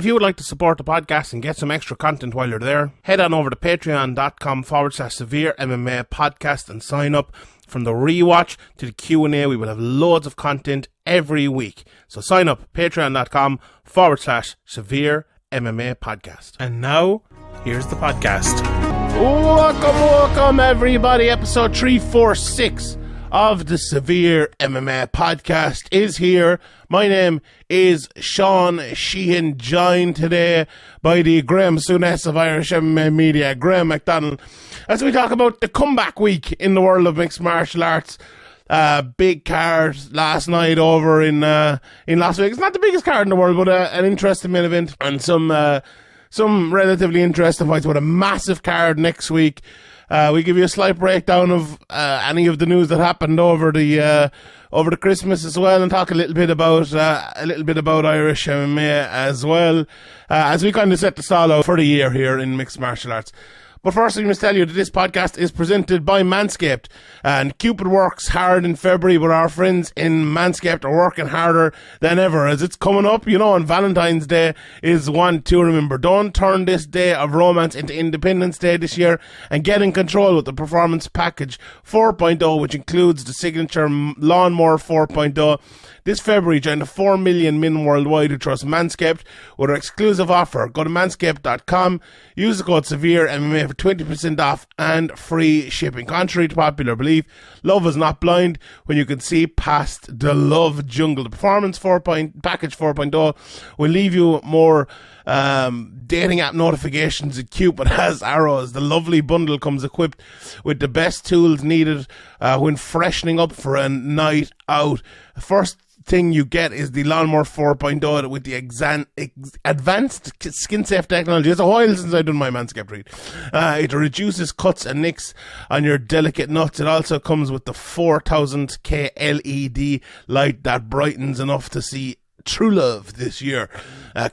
If you would like to support the podcast and get some extra content while you're there, head on over to patreon.com/Severe MMA podcast and sign up. From the rewatch to the Q&A, we will have loads of content every week. So sign up, patreon.com/Severe MMA podcast. And now, here's the podcast. Welcome everybody. Episode 346 of the Severe MMA podcast is here. My name is Sean Sheehan, joined today by the Graeme Souness of Irish MMA Media, Graeme McDonald, as we talk about the comeback week in the world of mixed martial arts. Big card last night over in Las Vegas. Not the biggest card in the world, but an interesting main event and some relatively interesting fights. With a massive card next week. We give you a slight breakdown of any of the news that happened over the Christmas as well, and talk a little bit about Irish MMA as well, as we kind of set the stall out for the year here in mixed martial arts. But first, I must tell you that this podcast is presented by Manscaped. And Cupid works hard in February, but our friends in Manscaped are working harder than ever. As it's coming up, and Valentine's Day is one to remember. Don't turn this day of romance into Independence Day this year, and get in control with the Performance Package 4.0, which includes the signature Lawnmower 4.0. This February, join the 4 million men worldwide who trust Manscaped with our exclusive offer. Go to manscaped.com, use the code SEVEREMMA for 20% off and free shipping. Contrary to popular belief, love is not blind when you can see past the love jungle. The Performance Package 4.0 will leave you more dating app notifications and Cupid has arrows. The lovely bundle comes equipped with the best tools needed when freshening up for a night out. First thing you get is the Lawnmower 4.0 with the advanced skin-safe technology. It's a while since I've done my Manscaped read. It reduces cuts and nicks on your delicate nuts. It also comes with the 4000K LED light that brightens enough to see true love this year.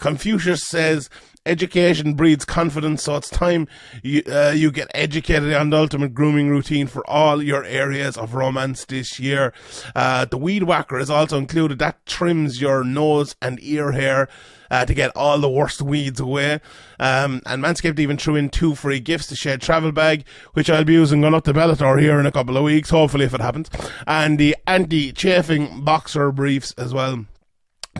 Confucius says, education breeds confidence, so it's time you get educated on the ultimate grooming routine for all your areas of romance this year. The Weed Whacker is also included. That trims your nose and ear hair to get all the worst weeds away. And Manscaped even threw in 2 free gifts: the Chez travel bag, which I'll be using going up to Bellator here in a couple of weeks, hopefully, if it happens, and the anti-chafing boxer briefs as well,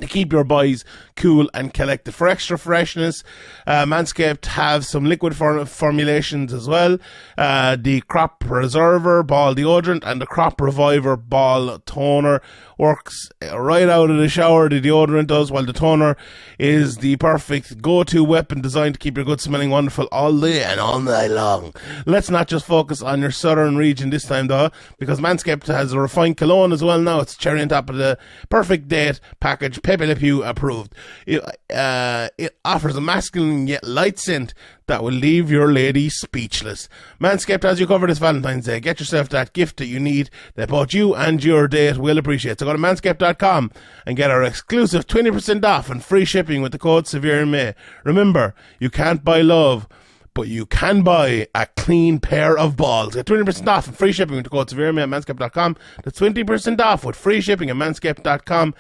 to keep your boys cool and collected. For extra freshness, Manscaped have some liquid formulations as well. The Crop Preserver Ball Deodorant and the Crop Reviver Ball Toner works right out of the shower. The deodorant does, while the toner is the perfect go-to weapon designed to keep your good smelling wonderful all day and all night long. Let's not just focus on your southern region this time though, because Manscaped has a refined cologne as well now. It's cherry on top of the perfect date package, Pepe Le Pew approved. It offers a masculine yet light scent that will leave your lady speechless. Manscaped has you covered this Valentine's Day. Get yourself that gift that you need that both you and your date will appreciate. So go to manscaped.com and get our exclusive 20% off and free shipping with the code SEVEREMMA. Remember, you can't buy love, but you can buy a clean pair of balls. Get 20% off and free shipping with the code SEVEREMMA at manscaped.com. That's 20% off with free shipping at manscaped.com.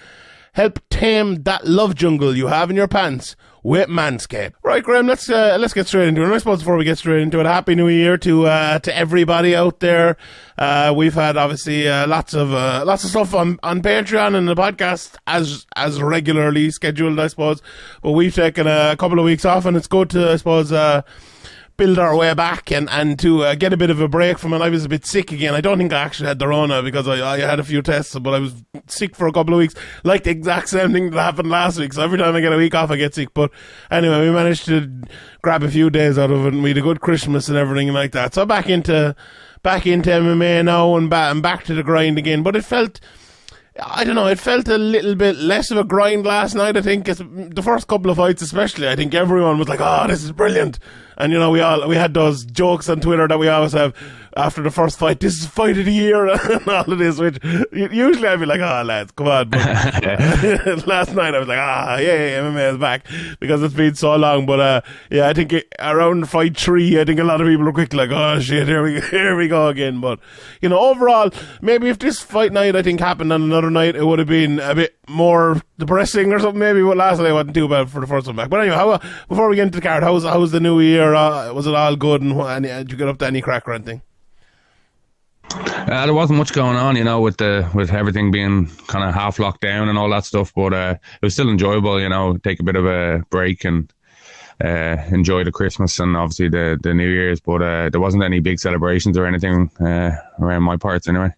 Help tame that love jungle you have in your pants with Manscaped. Right, Graeme, let's get straight into it. And I suppose before we get straight into it, Happy New Year to everybody out there. We've had obviously lots of stuff on Patreon and the podcast as regularly scheduled, I suppose. But we've taken a couple of weeks off, and it's good to, I suppose, build our way back and to get a bit of a break from it. I was a bit sick again. I don't think I actually had the Rona because I had a few tests, but I was sick for a couple of weeks, like the exact same thing that happened last week. So every time I get a week off, I get sick. But anyway, we managed to grab a few days out of it, and we had a good Christmas and everything like that. So back into MMA now and back to the grind again. But it felt, I don't know, it felt a little bit less of a grind last night. I think the first couple of fights especially, I think everyone was like, oh, this is brilliant. And, we had those jokes on Twitter that we always have after the first fight. This is fight of the year and all of this, which usually I'd be like, lads, come on. But last night I was like, yeah, MMA is back because it's been so long. But, I think around fight 3, I think a lot of people were quick like, oh shit, here we go again. But, overall, maybe if this fight night, I think, happened on another other night, it would have been a bit more depressing or something maybe, but last night wasn't too bad for the first one back. But anyway, before we get into the card, how was the new year? Was it all good, and did you get up to any crack or anything? There wasn't much going on, with everything being kind of half locked down and all that stuff, but it was still enjoyable, take a bit of a break and enjoy the Christmas and obviously the New Year's, but there wasn't any big celebrations or anything around my parts anyway.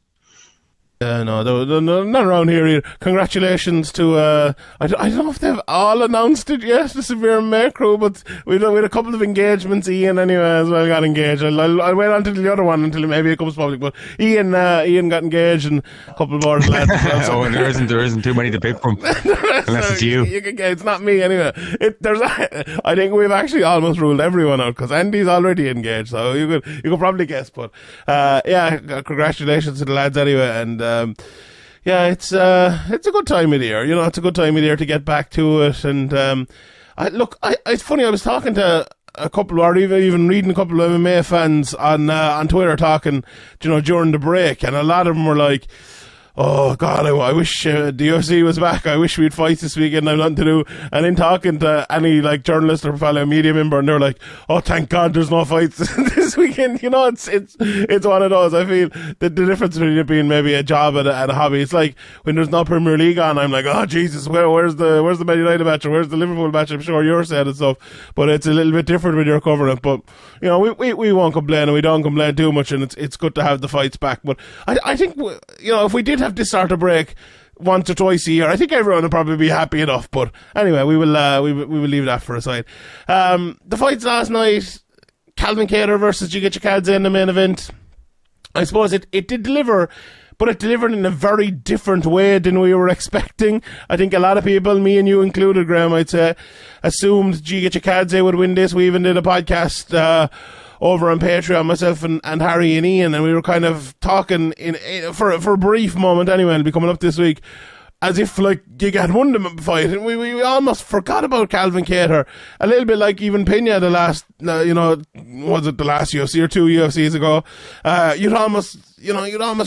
No, not around here either. Congratulations to, I don't know if they've all announced it yet, the Severe MMA crew, but we had a couple of engagements. Ian, anyway, as well got engaged. I'll wait until the other one, until maybe it comes public, but Ian got engaged and a couple more lads. Oh, and there isn't too many to pick from, unless it's you. It's not me anyway. I think we've actually almost ruled everyone out, because Andy's already engaged, so you could probably guess, but, congratulations to the lads anyway, and, it's a good time of the year. It's a good time of the year to get back to it. And it's funny. I was talking to a couple, or even reading a couple of MMA fans on Twitter talking, during the break, and a lot of them were like, "Oh God, I wish the UFC was back. I wish we'd fight this weekend. I've nothing to do." And then talking to any journalist or fellow media member, and they're like, "Oh, thank God, there's no fights this weekend." It's one of those. I feel the difference between it being maybe a job and a hobby. It's like when there's no Premier League on, I'm like, "Oh Jesus, where's the Man United match, or where's the Liverpool match?" I'm sure you're saying and stuff, but it's a little bit different when you're covering it. But we won't complain, and we don't complain too much, and it's good to have the fights back. But I think if we did have this sort of break once or twice a year, I think everyone will probably be happy enough. But anyway, we will leave that for a side. The fights last night, Calvin Kattar versus Giga in the main event. I suppose it did deliver, but it delivered in a very different way than we were expecting. I think a lot of people, me and you included, Graeme, I'd say, assumed Giga would win this. We even did a podcast over on Patreon, myself and Harry and Ian, and we were kind of talking for a brief moment anyway, it'll be coming up this week, as if Giga had won the fight, and we almost forgot about Calvin Kattar, a little bit like even Pena the last, was it the last UFC or 2 UFCs ago? You'd almost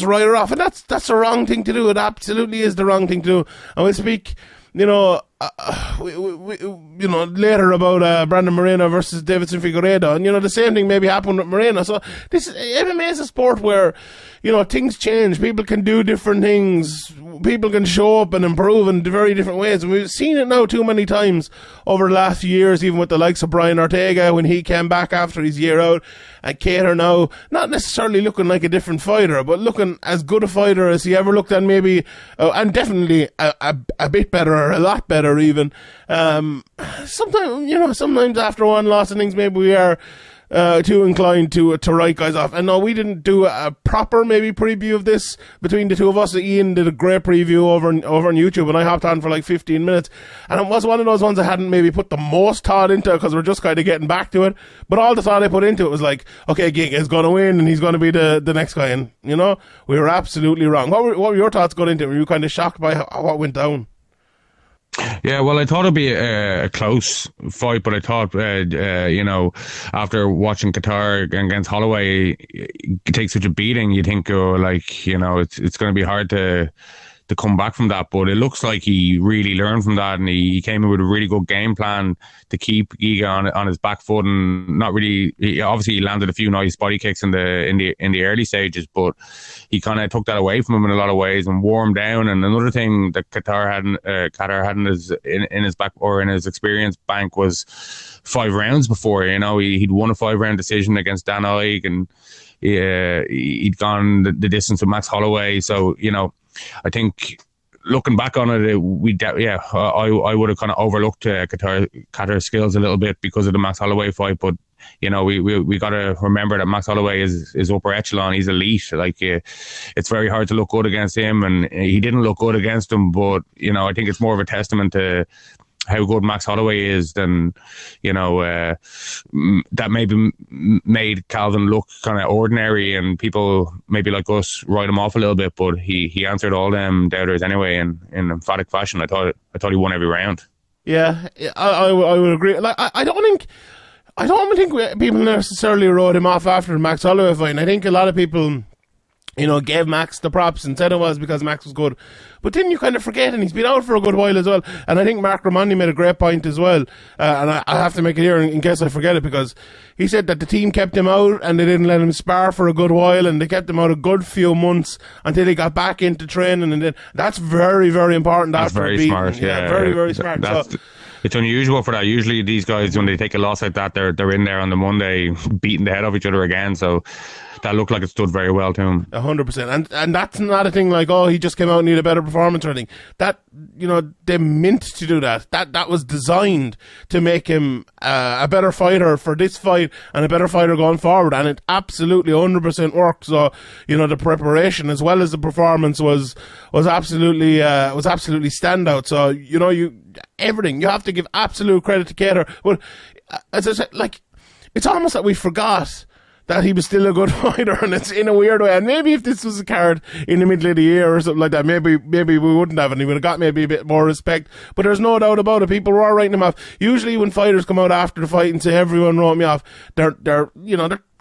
write her off, and that's the wrong thing to do. It absolutely is the wrong thing to do. And we'll speak, later about Brandon Moreno versus Davidson Figueretto, and the same thing maybe happened with Moreno. So this MMA is a sport where things change. People can do different things. People can show up and improve in very different ways, and we've seen it now too many times over the last few years, even with the likes of Brian Ortega when he came back after his year out, and Kattar now not necessarily looking like a different fighter, but looking as good a fighter as he ever looked, and maybe and definitely a bit better, or a lot better even. Sometimes after one loss and things, maybe we are too inclined to write guys off. And no, we didn't do a proper maybe preview of this between the two of us. Ian did a great preview over on YouTube, and I hopped on for 15 minutes, and it was one of those ones I hadn't maybe put the most thought into, because we're just kind of getting back to it, but all the thought I put into it was okay, Giga is going to win and he's going to be the next guy, and we were absolutely wrong. What were your thoughts going into it? Were you kind of shocked by what went down? Yeah, well, I thought it'd be a close fight, but I thought, after watching Kattar against Holloway take such a beating, you think, it's going to be hard to come back from that. But it looks like he really learned from that, and he came in with a really good game plan to keep Giga on his back foot, and not really. He landed a few nice body kicks in the early stages, but he kind of took that away from him in a lot of ways and wore him down. And another thing that Kattar had in his back, or in his experience bank, was 5 rounds before. He'd won a 5-round decision against Dan Ige, and he'd gone the distance with Max Holloway. So I think, looking back on it, I would have kind of overlooked Kattar's skills a little bit because of the Max Holloway fight. But we got to remember that Max Holloway is upper echelon. He's elite. It's very hard to look good against him, and he didn't look good against him. But I think it's more of a testament to how good Max Holloway is than that maybe made Calvin look kind of ordinary, and people maybe like us write him off a little bit, but he answered all them doubters anyway in emphatic fashion. I thought he won every round. Yeah, I would agree. I don't think people necessarily wrote him off after the Max Holloway fight. And I think a lot of people you know, gave Max the props and said it was because Max was good. But then you kind of forget, and he's been out for a good while as well. And I think Mark Raimondi made a great point as well. And I have to make it here in case I forget it, because he said that the team kept him out and they didn't let him spar for a good while, and they kept him out a good few months until he got back into training. And then that's very, very important. That's very smart. Yeah, very, very smart. It's unusual for that. Usually these guys, when they take a loss like that, they're in there on the Monday beating the head off each other again. So that looked like it stood very well to him. 100%. And that's not a thing like, oh, he just came out and needed a better performance or anything. That, you know, they meant to do that. That was designed to make him a better fighter for this fight and a better fighter going forward. And it absolutely 100% worked. So, you know, the preparation as well as the performance was absolutely standout. So, you know, everything. You have to give absolute credit to Kattar. But as I said, like, it's almost like we forgot that he was still a good fighter, and it's in a weird way. And maybe if this was a card in the middle of the year or something like that, maybe we wouldn't have, and he would have got maybe a bit more respect. But there's no doubt about it. People were writing him off. Usually when fighters come out after the fight and say everyone wrote me off, they're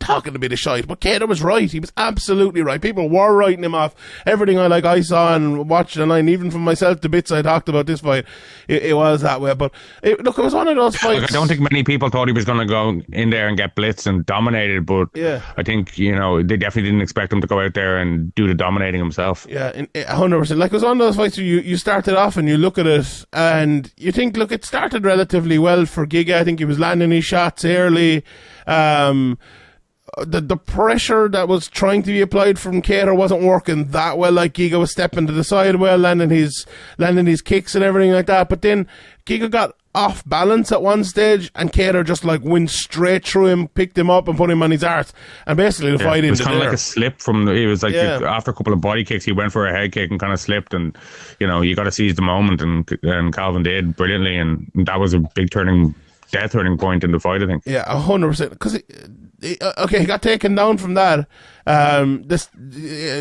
talking a bit of shite. But Kattar was right. He was absolutely right. People were writing him off. Everything I saw and watched online, even from myself, the bits I talked about this fight, it was that way. But it was one of those fights. Look, I don't think many people thought he was going to go in there and get blitzed and dominated, but yeah. I think, you know, they definitely didn't expect him to go out there and do the dominating himself. Yeah, 100%. Like, it was one of those fights where you started off and you look at it and you think, look, it started relatively well for Giga. I think he was landing his shots early. The pressure that was trying to be applied from Kattar wasn't working that well. Like, Giga was stepping to the side well, landing his kicks and everything like that. But then Giga got off balance at one stage, and Kattar just like went straight through him, picked him up, and put him on his arse. And basically the fight ended. It was kind of like a slip from. It was like after a couple of body kicks, he went for a head kick and kind of slipped. And you know, you got to seize the moment, and Calvin did brilliantly, and that was a big turning point in the fight, I think. Yeah, 100%. Because he got taken down from that. This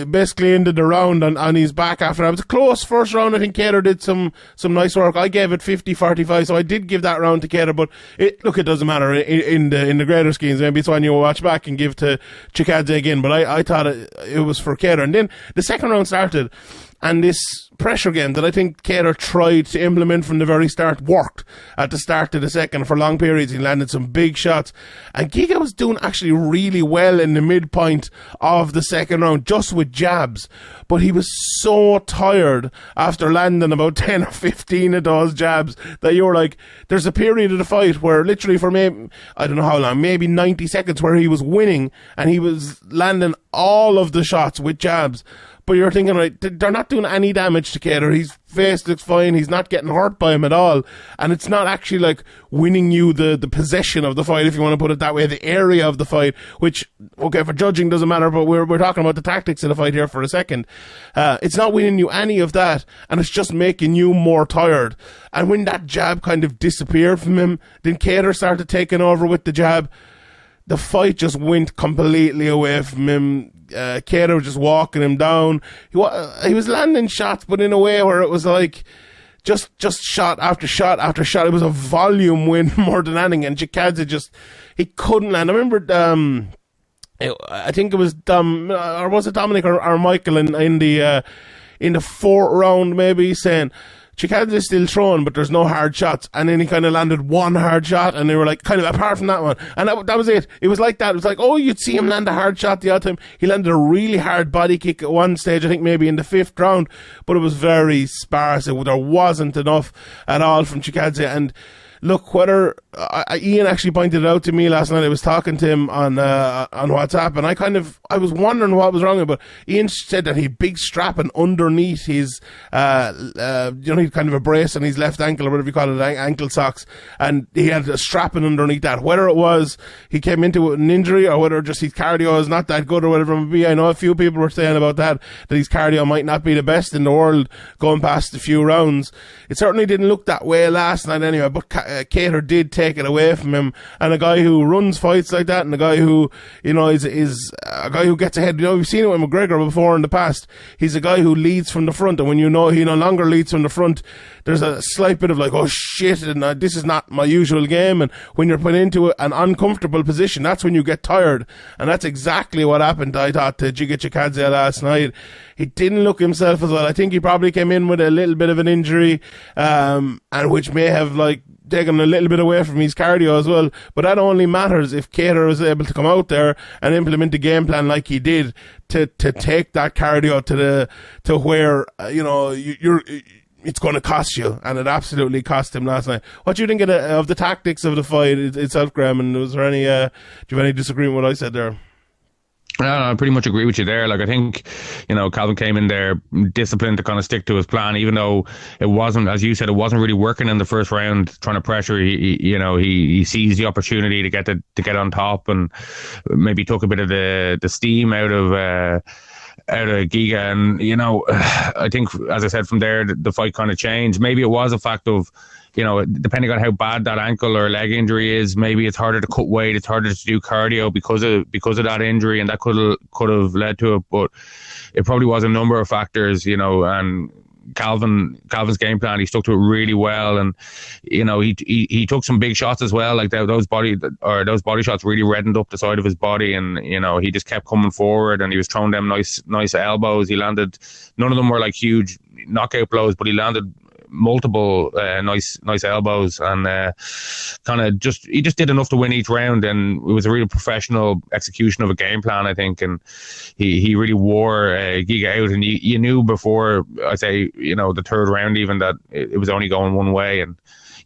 basically ended the round on his back after that. It was a close first round. I think Kattar did some nice work. I gave it 50-45, so I did give that round to Kattar. But it doesn't matter in the greater schemes. Maybe it's one you will watch back and give to Chikadze again. But I thought it was for Kattar. And then the second round started, and this pressure game that I think Kattar tried to implement from the very start worked at the start of the second. For long periods, he landed some big shots. And Giga was doing actually really well in the midpoint of the second round, just with jabs. But he was so tired after landing about 10 or 15 of those jabs that you were like, there's a period of the fight where literally for maybe, I don't know how long, maybe 90 seconds, where he was winning and he was landing all of the shots with jabs. But you're thinking, right, they're not doing any damage to Kattar. His face looks fine. He's not getting hurt by him at all. And it's not actually like winning you the possession of the fight, if you want to put it that way, the area of the fight, which, okay, for judging doesn't matter, but we're talking about the tactics of the fight here for a second. It's not winning you any of that, and it's just making you more tired. And when that jab kind of disappeared from him, then Kattar started taking over with the jab. The fight just went completely away from him. Kattar was just walking him down. He was landing shots, but in a way where it was like just shot after shot after shot. It was a volume win more than anything, and Chikadze he couldn't land. I remember I think it was or was it Dominic or Michael in the fourth round maybe, saying Chikadze is still throwing, but there's no hard shots. And then he kind of landed one hard shot, and they were like, kind of apart from that one. And that was it. It was like that. It was like, oh, you'd see him land a hard shot the other time. He landed a really hard body kick at one stage, I think maybe in the fifth round, but it was very sparse. There wasn't enough at all from Chikadze. And look, whether Ian actually pointed it out to me last night. I was talking to him on WhatsApp, and I was wondering what was wrong with it. But Ian said that he had big strapping underneath his, he had kind of a brace on his left ankle, or whatever you call it, ankle socks, and he had a strapping underneath that. Whether it was he came into it with an injury, or whether just his cardio is not that good, or whatever it may be. I know a few people were saying about that his cardio might not be the best in the world going past a few rounds. It certainly didn't look that way last night anyway. But Kattar did take it away from him, and a guy who runs fights like that, and a guy who, you know, is a guy who gets ahead. You know, we've seen it with McGregor before in the past. He's a guy who leads from the front, and when you know he no longer leads from the front, there's a slight bit of like, oh shit, and this is not my usual game. And when you're put into an uncomfortable position, that's when you get tired, and that's exactly what happened, I thought, to Giga last night. He didn't look himself as well. I think he probably came in with a little bit of an injury, and which may have like taken a little bit away from his cardio as well. But that only matters if Kattar is able to come out there and implement the game plan like he did to take that cardio to where you know it's going to cost you, and it absolutely cost him last night. What do you think of the tactics of the fight itself, Graeme? And was there any do you have any disagreement with what I said there? I pretty much agree with you there. Like, I think, you know, Calvin came in there disciplined to kind of stick to his plan, even though it wasn't, as you said, it wasn't really working in the first round, trying to pressure. He seized the opportunity to get on top, and maybe took a bit of the steam out of Giga. And, you know, I think, as I said, from there, the fight kind of changed. Maybe it was a fact of, you know, depending on how bad that ankle or leg injury is, maybe it's harder to cut weight, it's harder to do cardio because of that injury, and that could have led to it. But it probably was a number of factors, you know. And Calvin's game plan, he stuck to it really well, and you know, he took some big shots as well. Like those body shots really reddened up the side of his body, and you know, he just kept coming forward, and he was throwing them nice elbows. He landed, none of them were like huge knockout blows, but he landed multiple nice elbows, and he just did enough to win each round, and it was a really professional execution of a game plan, I think, and he really wore Giga out, and you knew before, I'd say, you know, the third round even, that it was only going one way. And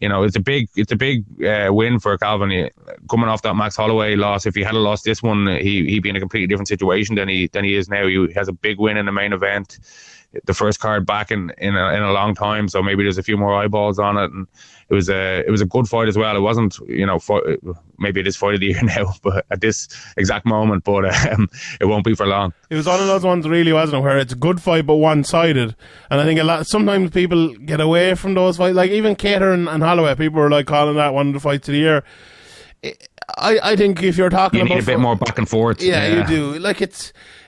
you know, it's a big win for Calvin coming off that Max Holloway loss. If he had lost this one, he'd be in a completely different situation than he is now. He has a big win in the main event, the first card back in a long time, so maybe there's a few more eyeballs on it, and it was a good fight as well. It wasn't, you know, maybe it is fight of the year now, but at this exact moment, but it won't be for long. It was one of those ones, really, wasn't it, where it's a good fight but one-sided, and I think sometimes people get away from those fights, like even Kattar and Holloway, people were like calling that one of the fights of the year. I think if you're talking about, you need a bit more back and forth. Yeah, you do. Like,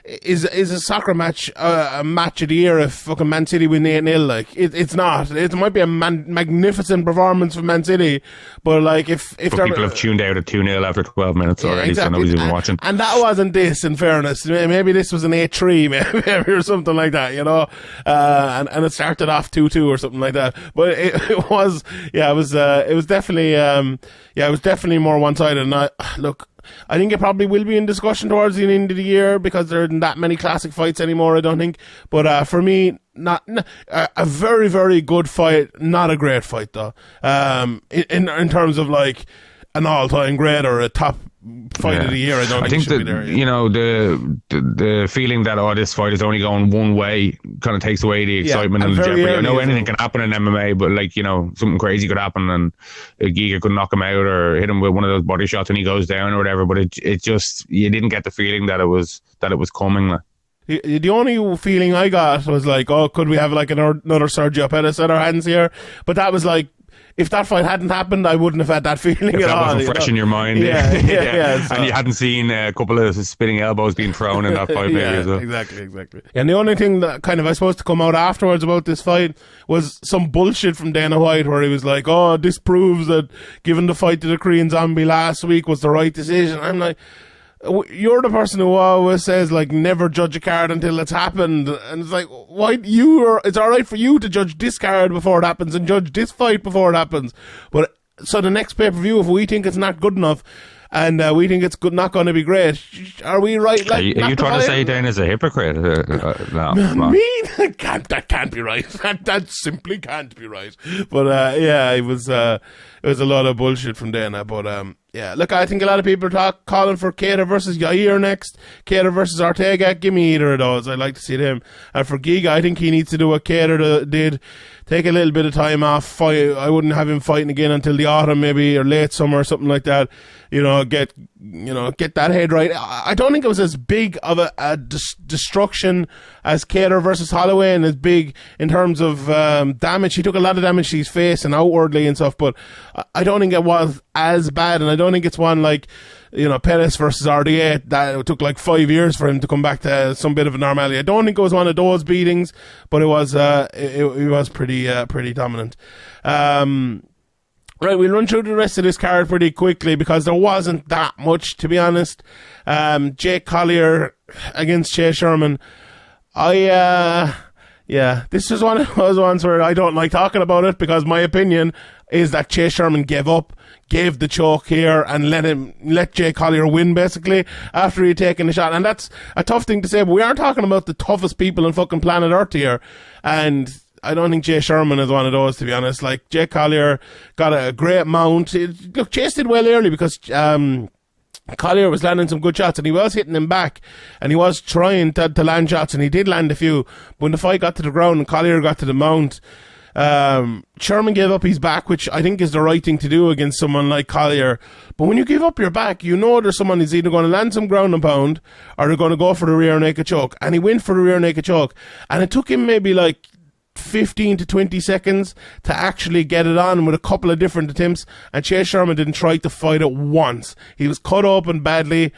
is a soccer match a match of the year if fucking Man City win 8-0? Like, it's not. It might be a magnificent performance from Man City, but like if people have tuned out at 2-0 after 12 minutes already, exactly. So nobody's even watching. And that wasn't this, in fairness. Maybe this was an 8-3, maybe, or something like that, you know. And it started off 2-2 or something like that. But it was definitely it was definitely more one-sided. And I think it probably will be in discussion towards the end of the year because there aren't that many classic fights anymore, I don't think. But for me, not a very, very good fight, not a great fight though. In terms of like an all-time great or a top fight of the year, I think it should be there. You know, the feeling that this fight is only going one way kind of takes away the excitement and the jeopardy. I know anything can happen in MMA, but like, you know, something crazy could happen and Giga could knock him out or hit him with one of those body shots and he goes down or whatever. But it just, you didn't get the feeling that it was coming. Like. The only feeling I got was like, oh, could we have like another Sergio Pettis at our hands here? But that was like, if that fight hadn't happened, I wouldn't have had that feeling at all. If that wasn't fresh in your mind. Yeah. So. And you hadn't seen a couple of spinning elbows being thrown in that fight maybe as well. Exactly. And the only thing that kind of, I suppose, to come out afterwards about this fight was some bullshit from Dana White where he was like, oh, this proves that giving the fight to the Korean Zombie last week was the right decision. I'm like, you're the person who always says like never judge a card until it's happened, and it's like, why it's all right for you to judge this card before it happens and judge this fight before it happens, but so the next pay-per-view, if we think it's not good enough and we think it's not going to be great, are we right? Like, are you trying to say Dana's a hypocrite? No, that can't be right. That simply can't be right. But it was a lot of bullshit from Dana. But look, I think a lot of people are calling for Kattar versus Yair next. Kattar versus Ortega. Give me either of those. I'd like to see them. And for Giga, I think he needs to do what Kattar did. Take a little bit of time off. Fight. I wouldn't have him fighting again until the autumn, maybe, or late summer or something like that. You know, get that head right. I don't think it was as big of a destruction as Kattar versus Holloway, and as big in terms of damage. He took a lot of damage to his face and outwardly and stuff, but I don't think it was as bad, and I don't think it's one like, Perez versus RDA, that it took like 5 years for him to come back to some bit of a normality. I don't think it was one of those beatings, but it was pretty dominant. Right, we'll run through the rest of this card pretty quickly because there wasn't that much, to be honest. Jake Collier against Chez Sherman. This is one of those ones where I don't like talking about it because my opinion is that Chez Sherman gave the choke here and let Jake Collier win basically after he'd taken the shot. And that's a tough thing to say, but we are talking about the toughest people on fucking planet Earth here. And I don't think Chez Sherman is one of those, to be honest. Like, Jake Collier got a great mount. Look, Chase did well early because Collier was landing some good shots and he was hitting him back and he was trying to land shots and he did land a few. But when the fight got to the ground and Collier got to the mount, Sherman gave up his back, which I think is the right thing to do against someone like Collier. But when you give up your back, there's someone who's either going to land some ground and pound or they're going to go for the rear naked choke. And he went for the rear naked choke. And it took him maybe like 15 to 20 seconds to actually get it on with a couple of different attempts, and Chez Sherman didn't try to fight it once. He was cut open badly.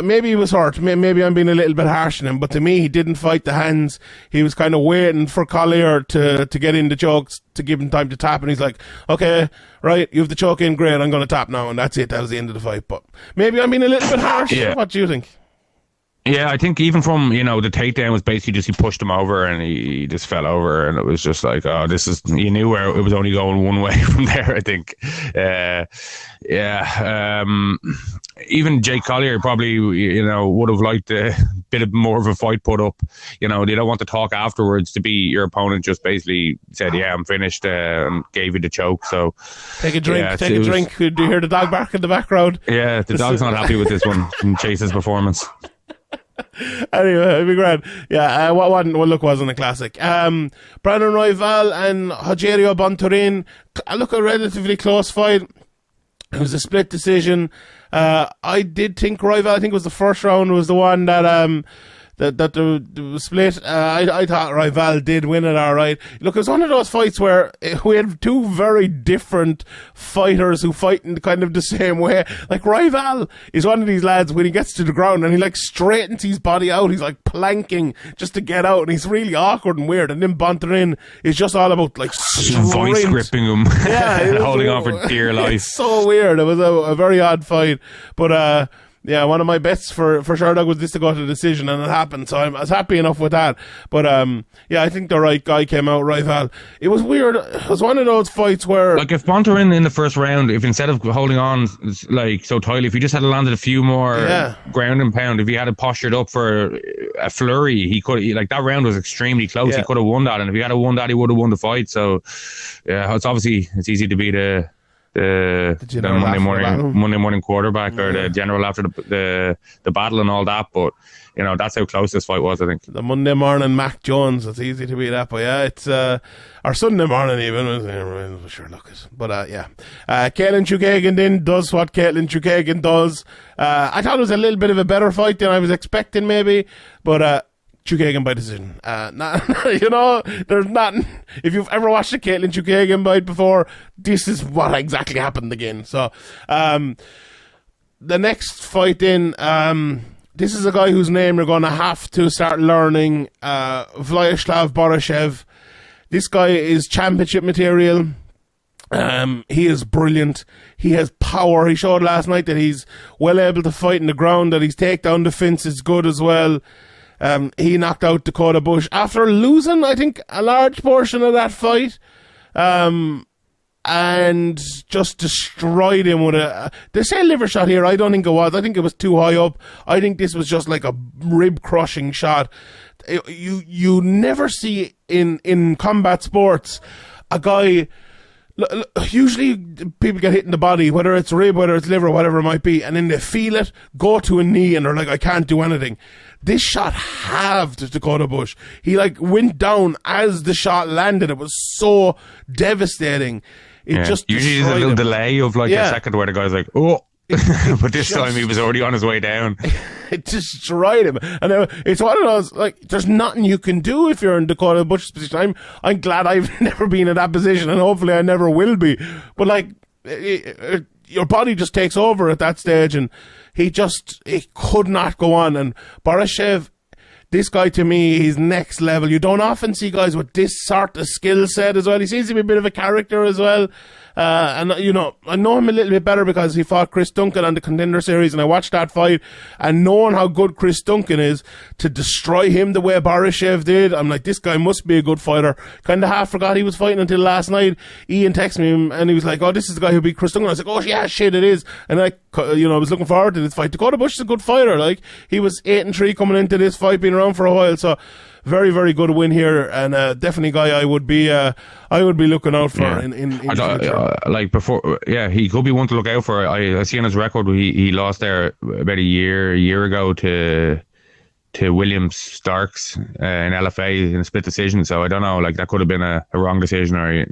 Maybe he was hurt. Maybe I'm being a little bit harsh on him, but to me, he didn't fight the hands. He was kind of waiting for Collier to get in the chokes to give him time to tap, and he's like, okay, right, you have the choke in, great, I'm going to tap now, and that's it. That was the end of the fight. But maybe I'm being a little bit harsh. Yeah. What do you think? Yeah, I think even from, the takedown was basically just he pushed him over and he just fell over, and it was just like, you knew where it was only going one way from there, I think. Even Jake Collier probably, would have liked a bit of more of a fight put up. They don't want to talk afterwards to be your opponent just basically said, yeah, I'm finished, and gave you the choke. So take a drink, drink. Do you hear the dog bark in the background? Yeah, the dog's not happy with this one from Chase's performance. Anyway, it'd be grand. Yeah, what wasn't a classic. Brandon Royval and Rogerio Bontorin. Look, a relatively close fight. It was a split decision. I did think Royval, I think it was the first round, was the one that the split. I thought Royval did win it all right. Look, it was one of those fights where we had two very different fighters who fight in kind of the same way. Like, Royval is one of these lads when he gets to the ground and he like straightens his body out. He's like planking just to get out, and he's really awkward and weird. And then Bontorin is just all about like voice gripping him, holding on for dear life. It's so weird. It was a very odd fight, but yeah, one of my bets for Sherdog was this to go to the decision, and it happened, so I was happy enough with that. But I think the right guy came out, Royval. It was weird. It was one of those fights where, like, if Bontorin in the first round, if instead of holding on like so tightly, if he just had landed a few more ground and pound, if he had postured up for a flurry, he could. Like, that round was extremely close. He could have won that, and if he had won that, he would have won the fight. So yeah, it's easy to be the Monday morning quarterback or the general after the battle and all that, but that's how close this fight was. I think the Monday morning Mac Jones, it's easy to be that, but yeah, it's our Sunday morning even, sure, look it. But Caitlin Chukagian then does what Caitlin Chukagian does. I thought it was a little bit of a better fight than I was expecting maybe, but Chukagian by decision. There's nothing. If you've ever watched a Caitlin Chukagian fight before, this is what exactly happened again. So, the next fight then, this is a guy whose name you're going to have to start learning, Vyacheslav Boryshev. This guy is championship material. He is brilliant. He has power. He showed last night that he's well able to fight in the ground, that his takedown defense is good as well. He knocked out Dakota Bush after losing, I think, a large portion of that fight, and just destroyed him with they say liver shot here. I don't think it was. I think it was too high up. I think this was just like a rib crushing shot. You never see in combat sports a guy. Usually people get hit in the body, whether it's rib, whether it's liver, whatever it might be, and then they feel it, go to a knee, and they're like, I can't do anything. This shot halved Dakota Bush. He went down as the shot landed. It was so devastating. It just usually there's a little delay of a second where the guy's like, oh, But this time he was already on his way down. It destroyed him. And it's one of those, like, there's nothing you can do if you're in Dakota Butcher's position. I'm glad I've never been in that position, and hopefully I never will be. But, like, your body just takes over at that stage, and he could not go on. And Barashev, this guy, to me, he's next level. You don't often see guys with this sort of skill set as well. He seems to be a bit of a character as well. And, you know, I know him a little bit better because he fought Chris Duncan on the Contender Series, and I watched that fight, and knowing how good Chris Duncan is, to destroy him the way Barashev did, I'm like, this guy must be a good fighter. Kind of half forgot he was fighting until last night. Ian texted me, and he was like, oh, this is the guy who beat Chris Duncan. I was like, oh, yeah, shit, it is. And I was looking forward to this fight. Dakota Bush is a good fighter. Like, he was 8-3 coming into this fight, been around for a while, so very, very good win here, and definitely a guy I would be looking out for in like before. Yeah, he could be one to look out for. I see on his record he lost there about a year ago to William Starks in LFA in a split decision. So I don't know, like that could have been a wrong decision, or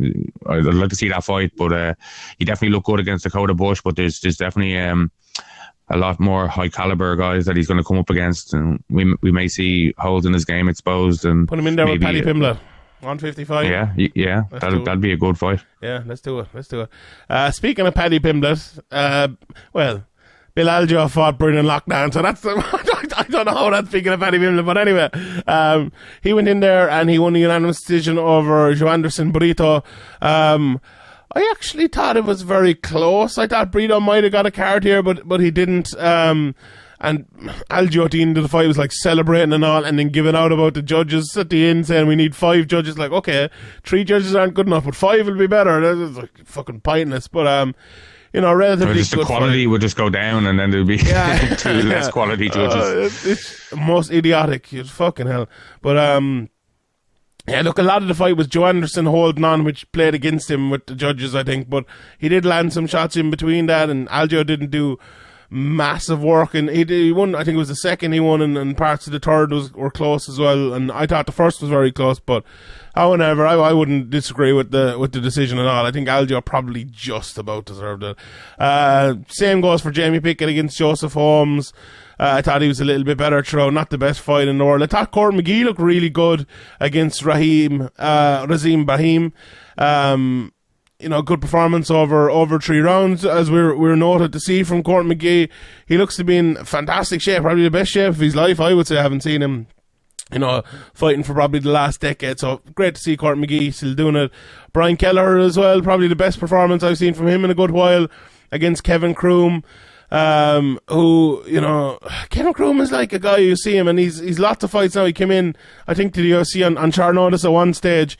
I'd like to see that fight. But he definitely looked good against Dakota Bush. But there's definitely a lot more high caliber guys that he's going to come up against, and we may see holes in his game exposed. And put him in there with Paddy Pimblett, 155. Yeah, that'd be a good fight. Yeah, let's do it. Speaking of Paddy Pimblett, well, Bill Algeo fought Brendan Lockdown, so that's I don't know how that's speaking of Paddy Pimblett, but anyway, he went in there and he won a unanimous decision over Joanderson Brito. I actually thought it was very close. I thought Brito might have got a card here, but he didn't. And Algeo at the end of the fight was like celebrating and all, and then giving out about the judges at the end, saying we need 5 judges. Like, okay, 3 judges aren't good enough, but 5 will be better. That was like fucking pointless. But relatively just the quality would just go down, and then there'd be 2 less quality judges. It's most idiotic. It's fucking hell. But yeah, look, a lot of the fight was Joe Anderson holding on, which played against him with the judges, I think. But he did land some shots in between that, and Algeo didn't do massive work. And he won, I think it was the second he won, and parts of the third were close as well. And I thought the first was very close, but however, I wouldn't disagree with the decision at all. I think Algeo probably just about deserved it. Same goes for Jamie Pickett against Joseph Holmes. I thought he was a little bit better through. Not the best fight in the world. I thought Court McGee looked really good against Razim Brahim. Good performance over 3 rounds, as we're noted to see from Court McGee. He looks to be in fantastic shape, probably the best shape of his life, I would say. I haven't seen him, fighting for probably the last decade. So great to see Court McGee still doing it. Brian Kelleher as well, probably the best performance I've seen from him in a good while against Kevin Kroom. Kevin Kroom is like a guy, you see him, and he's lots of fights now. He came in, I think, to the UFC on short notice at one stage,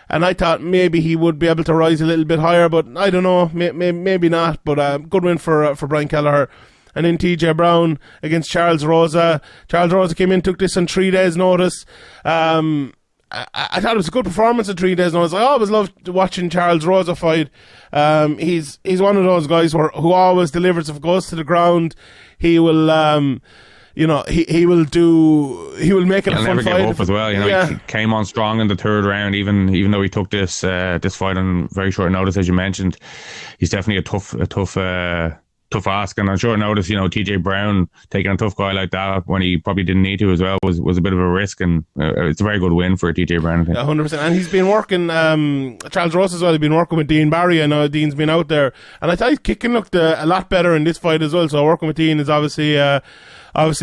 and I thought maybe he would be able to rise a little bit higher, but I don't know, maybe not. But good win for Brian Kelleher. And then TJ Brown against Charles Rosa. Charles Rosa came in, took this on 3 days' notice. I thought it was a good performance at 3 days' notice. I always loved watching Charles Rosa fight. He's one of those guys who always delivers. If it goes to the ground, he will he will make it a fun fight. He'll never give up as well. He came on strong in the third round, even though he took this fight on very short notice, as you mentioned. He's definitely a tough ask, and on short notice, TJ Brown taking a tough guy like that when he probably didn't need to as well was a bit of a risk, and it's a very good win for TJ Brown, I think. 100%. And he's been working, Charles Rosa as well, he's been working with Dean Barry. I know Dean's been out there, and I thought his kicking looked a lot better in this fight as well, so working with Dean is obviously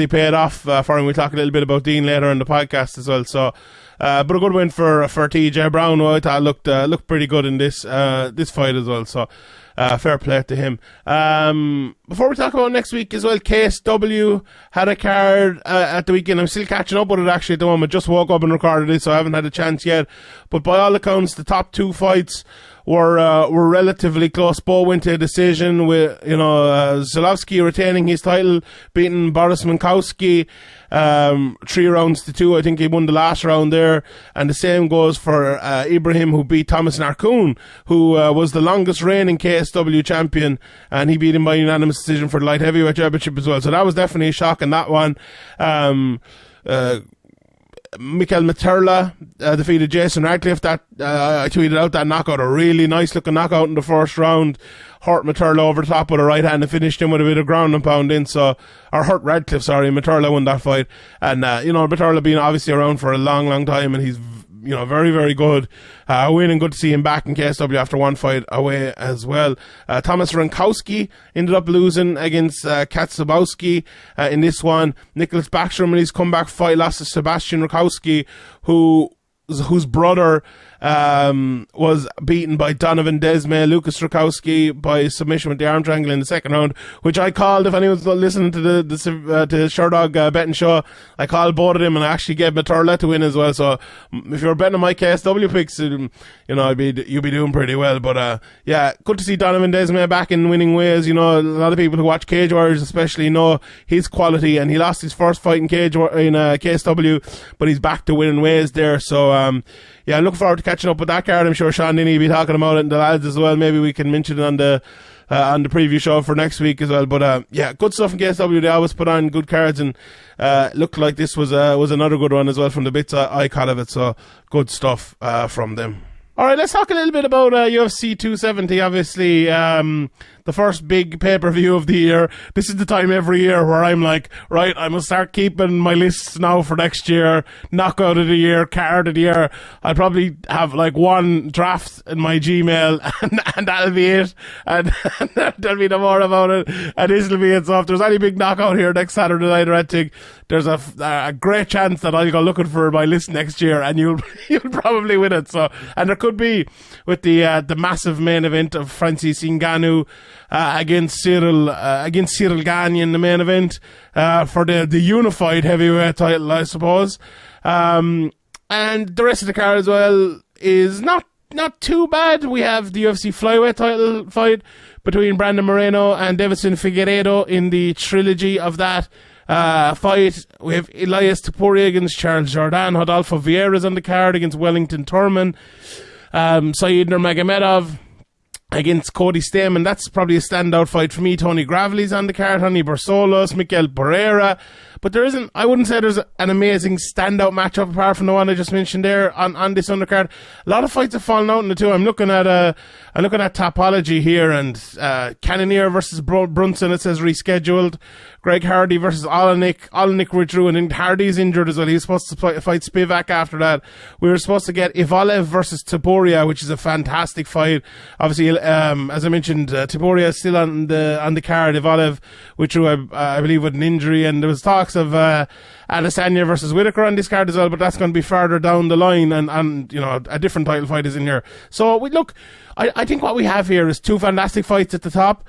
paid off for him. We'll talk a little bit about Dean later in the podcast as well. So, but a good win for TJ Brown, who I thought looked pretty good in this fight as well. So, fair play to him. Before we talk about next week as well, KSW had a card at the weekend. I'm still catching up with it actually at the moment. Just woke up and recorded it, so I haven't had a chance yet. But by all accounts, the top 2 fights were relatively close. Bo went to a decision with Zalowski retaining his title, beating Boris Mankowski 3 rounds to 2. I think he won the last round there, and the same goes for Ibrahim, who beat Thomas Narcoon, who was the longest reigning KSW champion, and he beat him by unanimous decision for the light heavyweight championship as well. So that was definitely a shock in that one. Mikel Materla defeated Jason Radcliffe. That I tweeted out that knockout, a really nice looking knockout in the first round. Hurt Materla over the top with a right hand and finished him with a bit of ground and pound in. So, or hurt Radcliffe, sorry. Materla won that fight. And, Materla being obviously around for a long, long time, and he's, very, very good. Winning, good to see him back in KSW after one fight away as well. Thomas Rankowski ended up losing against Katsubowski in this one. Nicholas Backstrom in his comeback fight lost to Sebastian Rakowski, whose brother was beaten by Donovan Desme, Lucas Rakowski by submission with the arm triangle in the second round, which I called. If anyone's listening to the Sherdog betting show, I called both of them, and I actually gave Materla to win as well. So if you're betting on my KSW picks, you'll be doing pretty well. But good to see Donovan Desme back in winning ways. A lot of people who watch Cage Warriors especially know his quality, and he lost his first fight in KSW, but he's back to winning ways there. So I'm looking forward to catching up with that card. I'm sure Sean Denny will be talking about it and the lads as well. Maybe we can mention it on the preview show for next week as well. But good stuff in KSW. They always put on good cards, and looked like this was another good one as well from the bits I caught of it. So good stuff from them. All right, let's talk a little bit about UFC 270. Obviously, the first big pay-per-view of the year. This is the time every year where I'm like, right, I must start keeping my lists now for next year. Knockout of the year, card of the year. I'll probably have like one draft in my Gmail, and that'll be it. And there'll be no more about it. And this'll be it. So if there's any big knockout here next Saturday night or anything, there's a great chance that I'll go looking for my list next year, and you'll probably win it. So, and there could be with the massive main event of Francis Ngannou against Cyril Gane in the main event for the unified heavyweight title, I suppose. And the rest of the card as well is not too bad. We have the UFC flyweight title fight between Brandon Moreno and Davison Figueredo in the trilogy of that fight. We have Elias Topuria against Charles Jourdain. Rodolfo Vieira's on the card against Wellington Turman. Said Nurmagomedov against Cody Stamen. That's probably a standout fight for me. Tony Gravely's on the card. Honey Barsolos, Miguel Pereira. But I wouldn't say there's an amazing standout matchup apart from the one I just mentioned there on this undercard. A lot of fights have fallen out in the two. I'm looking at Topology here, and Cannonier versus Brunson, it says rescheduled. Greg Hardy versus Olenek. Olenek withdrew, and Hardy's injured as well. He was supposed to fight Spivak after that. We were supposed to get Ivalev versus Topuria, which is a fantastic fight. Obviously, as I mentioned, Topuria is still on the card. Ivalev withdrew, I believe, with an injury, and there was talks of Adesanya versus Whitaker on this card as well, but that's going to be further down the line, and a different title fight is in here. So I think what we have here is two fantastic fights at the top.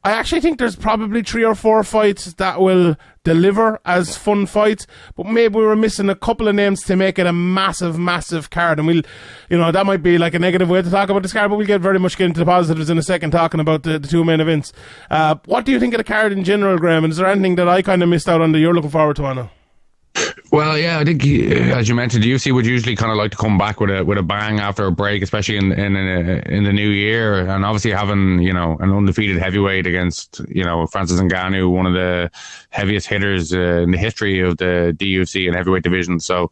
I actually think there's probably 3 or 4 fights that will deliver as fun fights, but maybe we were missing a couple of names to make it a massive, massive card. And that might be like a negative way to talk about this card, but we'll get into the positives in a second, talking about the two main events. What do you think of the card in general, Graeme? And is there anything that I kind of missed out on that you're looking forward to, Anna? Well, yeah, I think as you mentioned, the UFC would usually kind of like to come back with a bang after a break, especially in the new year, and obviously having an undefeated heavyweight against Francis Ngannou, one of the heaviest hitters in the history of the UFC and heavyweight division. So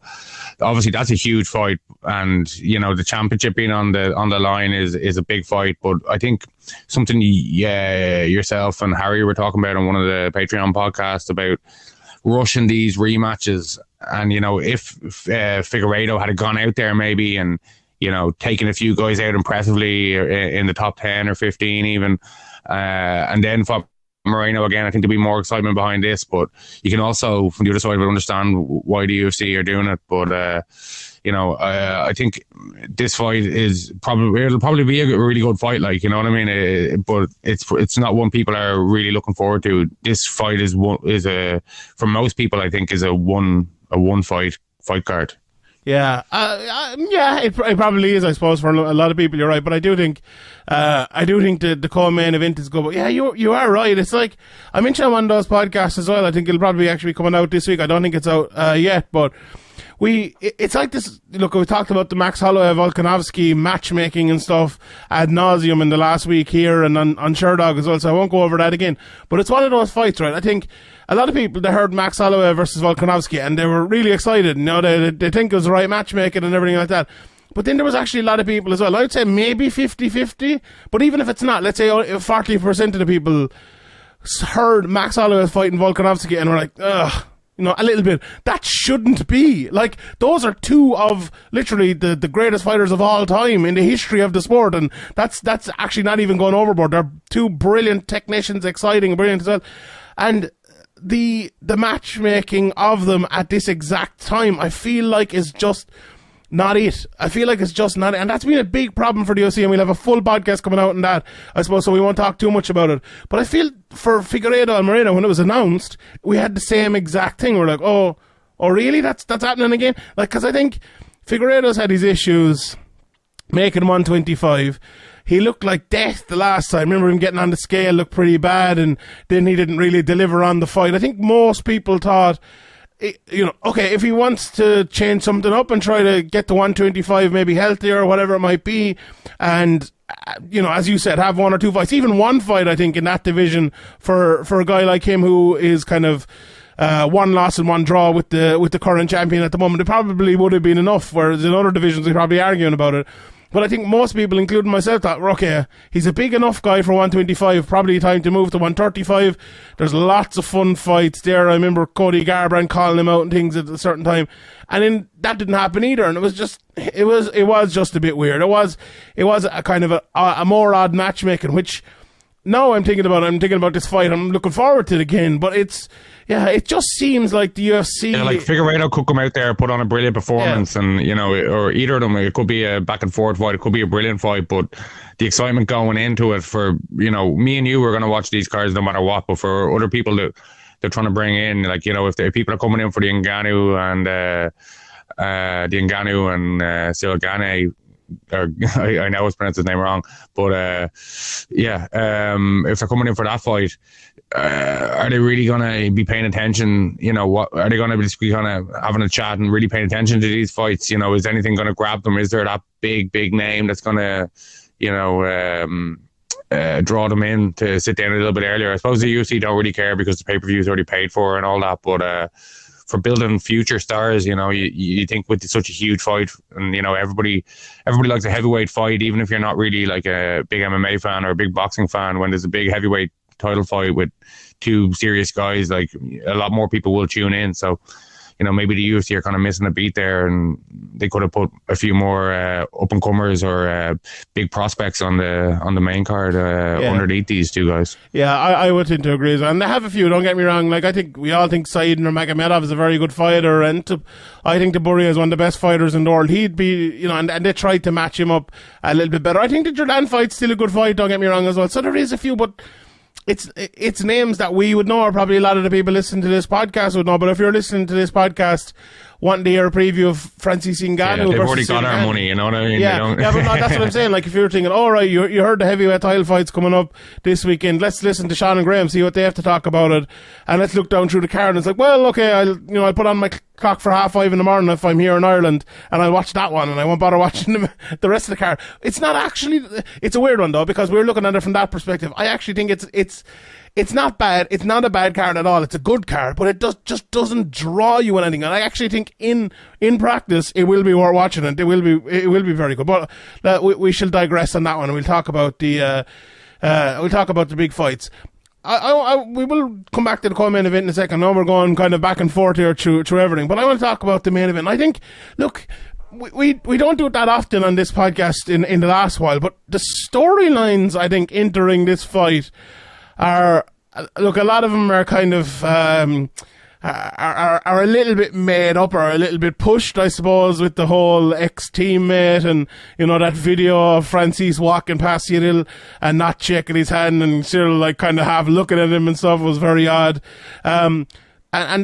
obviously that's a huge fight, and the championship being on the line is a big fight. But I think something yourself and Harry were talking about on one of the Patreon podcasts about rushing these rematches, and if Figueretto had gone out there maybe and taken a few guys out impressively in the top 10 or 15 even, and then fought Moreno again, I think there'd be more excitement behind this. But you can also from the other side understand why the UFC are doing it. But I think this fight it'll probably be a really good fight, like, you know what I mean? But it's not one people are really looking forward to. This fight is for most people, I think, is a one fight card. Yeah, it probably is, I suppose, for a lot of people. You're right, but I do think the co-main event is good. But yeah, you are right. It's like I mentioned on one of those podcasts as well. I think it'll probably actually be coming out this week. I don't think it's out yet, but it's like this. Look, we talked about the Max Holloway Volkanovski matchmaking and stuff ad nauseum in the last week here and on Sherdog as well, so I won't go over that again. But it's one of those fights, right? I think a lot of people, they heard Max Holloway versus Volkanovski and they were really excited. You know, they think it was the right matchmaking and everything like that. But then there was actually a lot of people as well. I would say maybe 50-50. But even if it's not, let's say 40% of the people heard Max Holloway fighting Volkanovski and were like, ugh. You know, a little bit. That shouldn't be. Like, those are two of literally the greatest fighters of all time in the history of the sport, and that's actually not even going overboard. They're two brilliant technicians, exciting, brilliant as well. And the matchmaking of them at this exact time, I feel like is just not it. I feel like it's just not it. And that's been a big problem for the UFC, and we'll have a full podcast coming out on that, I suppose, so we won't talk too much about it. But I feel for Figueretto and Moreno, when it was announced, we had the same exact thing. We're like, oh really? That's happening again? Like, because I think Figueretto's had his issues making 125. He looked like death the last time. Remember him getting on the scale, looked pretty bad, and then he didn't really deliver on the fight. I think most people thought, you know, okay, if he wants to change something up and try to get to 125, maybe healthier or whatever it might be, and, you know, as you said, have one or two fights, even one fight, I think, in that division for a guy like him who is kind of one loss and one draw with the current champion at the moment, it probably would have been enough, whereas in other divisions we're probably arguing about it. But I think most people, including myself, thought, okay, he's a big enough guy for 125, probably time to move to 135. There's lots of fun fights there. I remember Cody Garbrandt calling him out and things at a certain time. And then that didn't happen either. And it was just a bit weird. It was a kind of a more odd matchmaking, which now I'm thinking about this fight. I'm looking forward to it again. But it just seems like the UFC... Yeah, like Figueretto could come out there, put on a brilliant performance, and, you know, or either of them, it could be a back and forth fight, it could be a brilliant fight, but the excitement going into it for, you know, me and you were going to watch these cards no matter what, but for other people that they're trying to bring in, like, you know, if people are coming in for the Ngannou and Cyril Gane, I know I was pronounced his name wrong, but if they're coming in for that fight, are they really going to be paying attention? You know, what are they going to be kind of having a chat and really paying attention to these fights? You know, is anything going to grab them? Is there that big name that's going to, you know, draw them in to sit down a little bit earlier? I suppose the UFC don't really care because the pay-per-view is already paid for and all that, but for building future stars, you know, you think with such a huge fight, and, you know, everybody likes a heavyweight fight, even if you're not really like a big MMA fan or a big boxing fan. When there's a big heavyweight title fight with two serious guys, like, a lot more people will tune in. So, you know, maybe the UFC are kind of missing a beat there, and they could have put a few more up-and-comers or big prospects on the main card underneath these two guys. Yeah, I would tend to agree. And they have a few, don't get me wrong. Like, I think we all think Said Nurmagomedov is a very good fighter, and I think Topuria is one of the best fighters in the world. He'd be, you know, and they tried to match him up a little bit better. I think the Jordan fight's still a good fight, don't get me wrong, as well. So there is a few, but it's names that we would know, or probably a lot of the people listening to this podcast would know. But if you're listening to this podcast wanting to hear a preview of Francis Ngannou, they've already got our money, you know what I mean? Yeah, but no, that's what I'm saying. Like, if you're thinking, all right, you heard the heavyweight title fights coming up this weekend, let's listen to Sean and Graeme, see what they have to talk about it, and let's look down through the card. And it's like, well, okay, I'll put on my clock for 5:30 in the morning if I'm here in Ireland, and I'll watch that one, and I won't bother watching the rest of the card. It's not actually, it's a weird one though, because we're looking at it from that perspective. I actually think it's not bad. It's not a bad card at all. It's a good card, but it just doesn't draw you in anything. And I actually think in practice it will be worth watching, and it will be very good. But we shall digress on that one, and we'll talk about the big fights. We will come back to the co-main event in a second. Now we're going kind of back and forth here through everything, but I want to talk about the main event. I think, look, we don't do it that often on this podcast in the last while, but the storylines, I think, entering this fight are, look, a lot of them are kind of are a little bit made up, or a little bit pushed, I suppose, with the whole ex-teammate, and, you know, that video of Francis walking past Cyril and not checking his hand, and Cyril like kind of half looking at him and stuff was very odd. And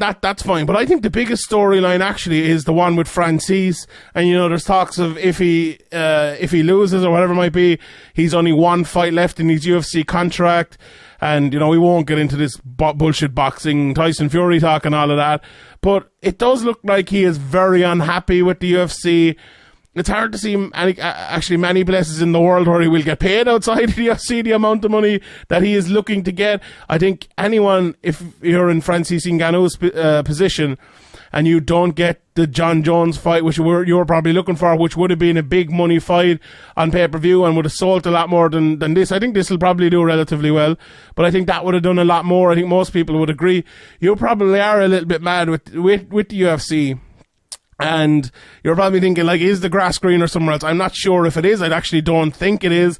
that's fine. But I think the biggest storyline actually is the one with Francis. And, you know, there's talks of if he loses or whatever it might be, he's only one fight left in his UFC contract. And, you know, we won't get into this bullshit boxing, Tyson Fury talk and all of that. But it does look like he is very unhappy with the UFC. It's hard to see many places in the world where he will get paid outside the UFC the amount of money that he is looking to get. I think anyone, if you're in Francis Ngannou's position and you don't get the John Jones fight, which you were probably looking for, which would have been a big money fight on pay-per-view and would have sold a lot more than this. I think this will probably do relatively well, but I think that would have done a lot more. I think most people would agree. You probably are a little bit mad with the UFC. And you're probably thinking, like, is the grass green or somewhere else? I'm not sure if it is. I actually don't think it is.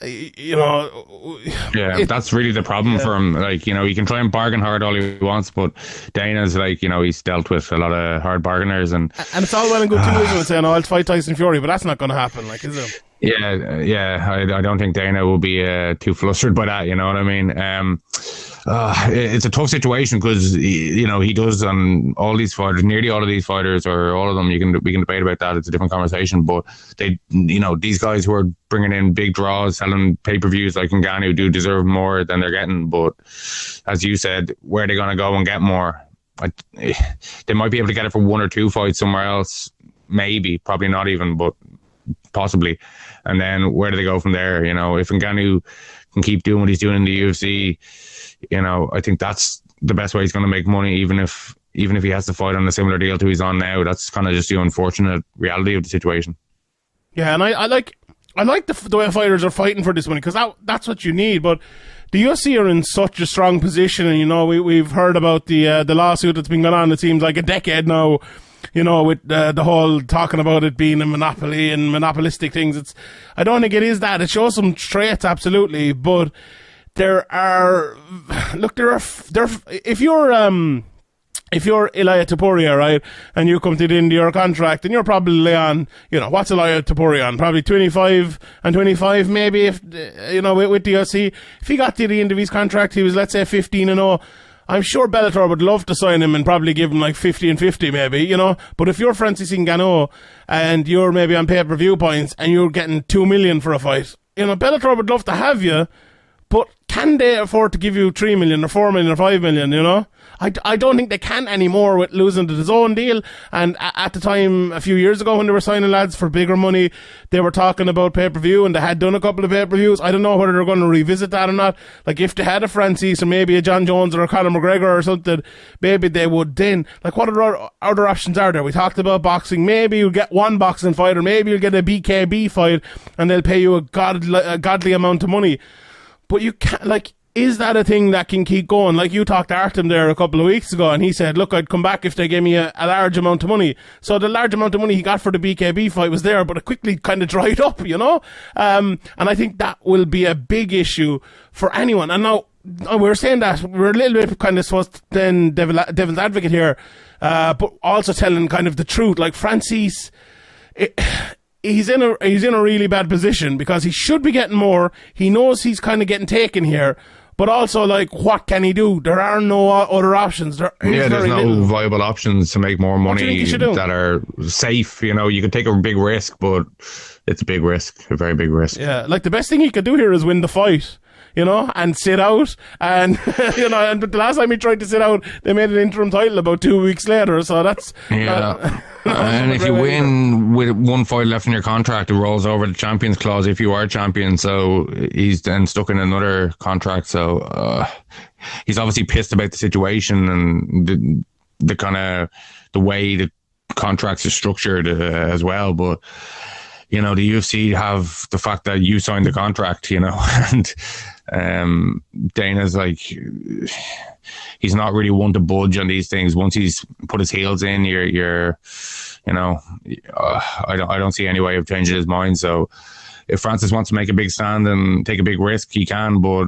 You know, yeah, that's really the problem for him. Like, you know, he can try and bargain hard all he wants, but Dana's like, you know, he's dealt with a lot of hard bargainers, and it's all well and good too, isn't it, saying, I'll fight Tyson Fury, but that's not going to happen, like, is it? Yeah, I don't think Dana will be too flustered by that, you know what I mean? It's a tough situation because, you know, he does on all these fighters, nearly all of these fighters, or all of them, we can debate about that, it's a different conversation, but they, you know, these guys who are bringing in big draws, selling pay-per-views like Ngannou do deserve more than they're getting, but as you said, where are they going to go and get more? They might be able to get it for 1 or 2 fights somewhere else, maybe, probably not even, but possibly. And then where do they go from there? You know, if Ngannou can keep doing what he's doing in the UFC, you know, I think that's the best way he's going to make money, even if he has to fight on a similar deal to he's on now. That's kind of just the unfortunate reality of the situation. Yeah, and I like the way fighters are fighting for this money, because that's what you need. But the UFC are in such a strong position, and, you know, we've heard about the lawsuit that's been going on, it seems like a decade now, you know, with the whole talking about it being a monopoly and monopolistic things. I don't think it is that. It shows some traits, absolutely, but there are if you're Ilia Topuria, right, and you come to the end of your contract, and you're probably on, you know, what's Ilia Topuria on? Probably 25 and 25, maybe, if, you know, with the UFC. If he got to the end of his contract, he was, let's say, 15-0. I'm sure Bellator would love to sign him and probably give him like 50 and 50, maybe, you know. But if you're Francis Ngannou and you're maybe on pay-per-view points and you're getting 2 million for a fight, you know, Bellator would love to have you, but can they afford to give you 3 million or 4 million or 5 million, you know? I don't think they can anymore with losing to the zone deal. And at the time, a few years ago, when they were signing lads for bigger money, they were talking about pay-per-view, and they had done a couple of pay-per-views. I don't know whether they're going to revisit that or not. Like, if they had a Francis or maybe a John Jones or a Conor McGregor or something, maybe they would then. Like, what other options are there? We talked about boxing. Maybe you'll get one boxing fight, or maybe you'll get a BKB fight, and they'll pay you a godly amount of money. But you can't, like, is that a thing that can keep going? Like, you talked to Artem there a couple of weeks ago, and he said, look, I'd come back if they gave me a large amount of money. So the large amount of money he got for the BKB fight was there, but it quickly kind of dried up, you know? And I think that will be a big issue for anyone. And now, we're saying that, we're a little bit kind of supposed to then devil's advocate here, but also telling kind of the truth. Like, Francis, he's in a really bad position because he should be getting more. He knows he's kind of getting taken here, but also, like, what can he do? There are no other options. There's no viable options to make more money that are safe. You know, you could take a big risk, but it's a big risk, a very big risk. Yeah, like, the best thing he could do here is win the fight, you know, and sit out. And, you know, and the last time he tried to sit out, they made an interim title about 2 weeks later. So that's... Yeah. And if you win with one fight left in your contract, it rolls over the champions clause if you are champion. So he's then stuck in another contract. So he's obviously pissed about the situation and the kind of the way the contracts are structured as well. But, you know, the UFC have the fact that you signed the contract, you know, and Dana's like, he's not really one to budge on these things. Once he's put his heels in, you're you know, I don't see any way of changing his mind. So if Francis wants to make a big stand and take a big risk, he can, but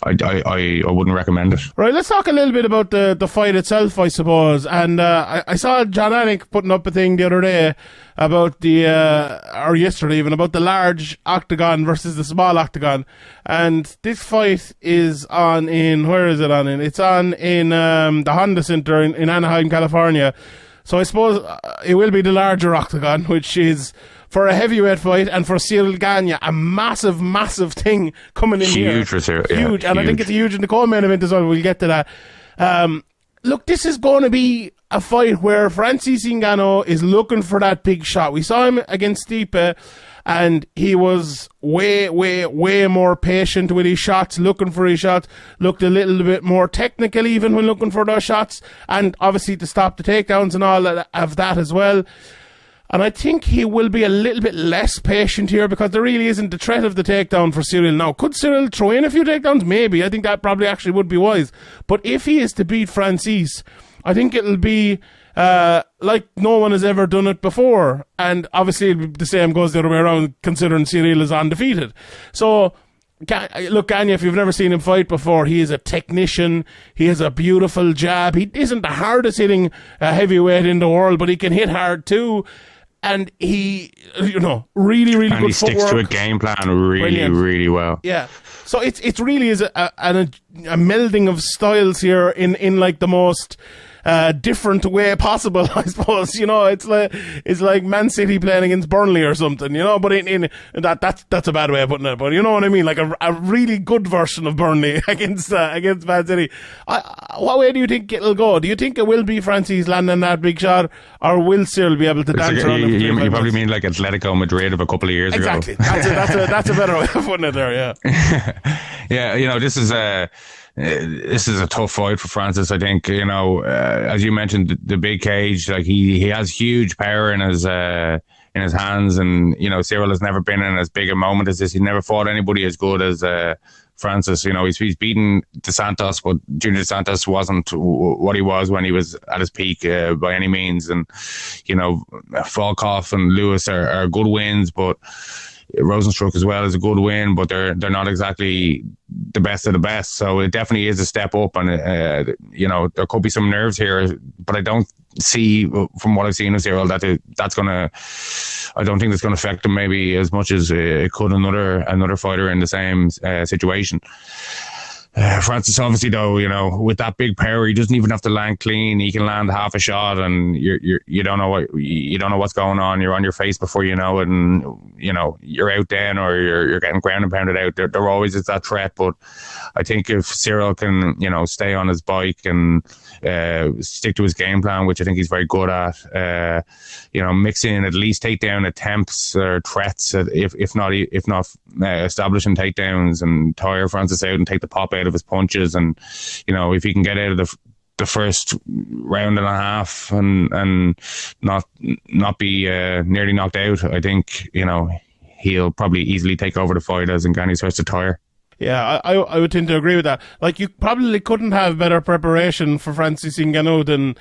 I wouldn't recommend it. Right, let's talk a little bit about the fight itself, I suppose. And I saw John Anik putting up a thing the other day about or yesterday even, about the large octagon versus the small octagon. And this fight is on where is it on in? It's on in the Honda Center in Anaheim, California. So I suppose it will be the larger octagon, which is, for a heavyweight fight, and for Cyril Gane, a massive, massive thing coming in here. Huge for Cyril. Huge. Yeah, and I think it's huge in the co-main event as well. We'll get to that. Look, this is going to be a fight where Francis Ngannou is looking for that big shot. We saw him against Stipe, and he was way, way, way more patient with his shots, looking for his shots, looked a little bit more technical even when looking for those shots, and obviously to stop the takedowns and all of that as well. And I think he will be a little bit less patient here because there really isn't the threat of the takedown for Cyril now. Could Cyril throw in a few takedowns? Maybe. I think that probably actually would be wise. But if he is to beat Francis, I think it'll be like no one has ever done it before. And obviously the same goes the other way around, considering Cyril is undefeated. So, look, Gane, if you've never seen him fight before, he is a technician. He has a beautiful jab. He isn't the hardest hitting heavyweight in the world, but he can hit hard too. And he, really, really and good he sticks footwork. to a game plan really well. Yeah. So it really is a melding of styles here in like the most different way possible, I suppose. It's like Man City playing against Burnley or something, but in that's a bad way of putting it, but you know what I mean, like a really good version of Burnley against Man City. What way do you think it'll go? Do you think it will be Francis landing that big shot, or will Cyril be able to dance around him? You probably mean like Atletico Madrid of a couple of years ago. Exactly. That's a better way of putting it there, yeah. Yeah, this is a tough fight for Francis. I think, as you mentioned, the big cage, like he has huge power in his hands, and Cyril has never been in as big a moment as this. He never fought anybody as good as Francis. He's beaten DeSantos, but Junior DeSantos wasn't what he was when he was at his peak by any means. And Volkov and Lewis are good wins, but Rosenstruck as well is a good win, but they're not exactly the best of the best. So it definitely is a step up, and there could be some nerves here, but I don't see, from what I've seen of Cyril, I don't think that's going to affect him maybe as much as it could another fighter in the same situation. Francis, obviously, though, with that big power, he doesn't even have to land clean. He can land half a shot, and you don't know what's going on. You're on your face before you know it, and you're out then, or you're getting ground and pounded out. There always is that threat, but I think if Cyril can stay on his bike and stick to his game plan, which I think he's very good at, mix in at least takedown attempts or threats, if not establishing takedowns, and tire Francis out and take the pop out of his punches, and if he can get out of the first round and a half and not be nearly knocked out, I think he'll probably easily take over the fight as Ngannou's first to tire. Yeah, I would tend to agree with that. Like, you probably couldn't have better preparation for Francis Ngannou than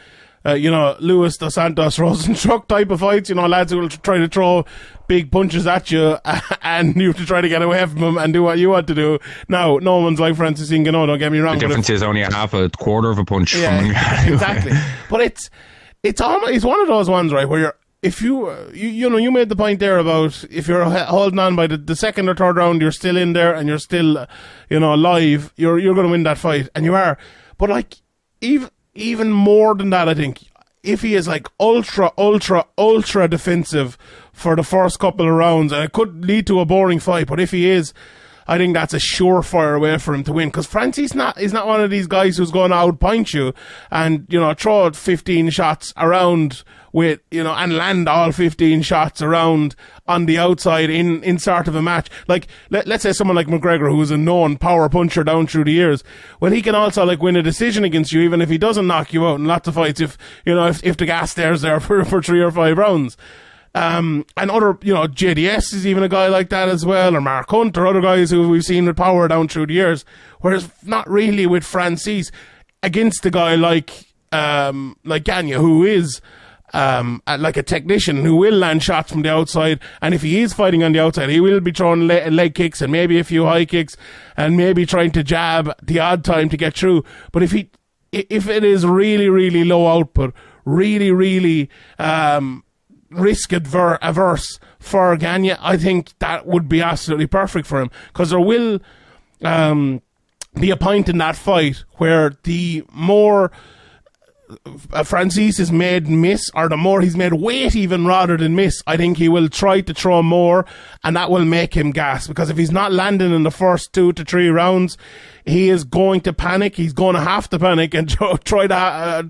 Lewis dos Santos, Rosenstruck type of fights, lads who will try to throw big punches at you and you have to try to get away from them and do what you want to do. Now, no one's like Francis Ngannou, don't get me wrong. The difference is only a quarter of a punch from Ngannou. Exactly. But it's one of those ones, right, where you made the point there about if you're holding on by the second or third round, you're still in there and you're still, alive, you're going to win that fight, and you are. But like, even more than that, I think, if he is like ultra defensive for the first couple of rounds, and it could lead to a boring fight, but if he is, I think that's a surefire way for him to win, because Francis is not one of these guys who's going to outpunch you and throw 15 shots around with and land all 15 shots around on the outside in sort of a match. Like, let's say someone like McGregor, who's a known power puncher down through the years, well, he can also like win a decision against you even if he doesn't knock you out in lots of fights, if the gas stays there for 3 or 5 rounds. And other, JDS is even a guy like that as well, or Mark Hunt, or other guys who we've seen with power down through the years. Whereas not really with Francis against a guy like Gane, who is like a technician who will land shots from the outside, and if he is fighting on the outside, he will be throwing leg kicks and maybe a few high kicks and maybe trying to jab the odd time to get through. But if it is really, really low output, really, really risk averse for Gane, I think that would be absolutely perfect for him, because there will be a point in that fight where the more Francis is made miss, or the more he's made weight even rather than miss, I think he will try to throw more, and that will make him gas, because if he's not landing in the first 2 to 3 rounds, he is going to panic. He's going to have to panic and try to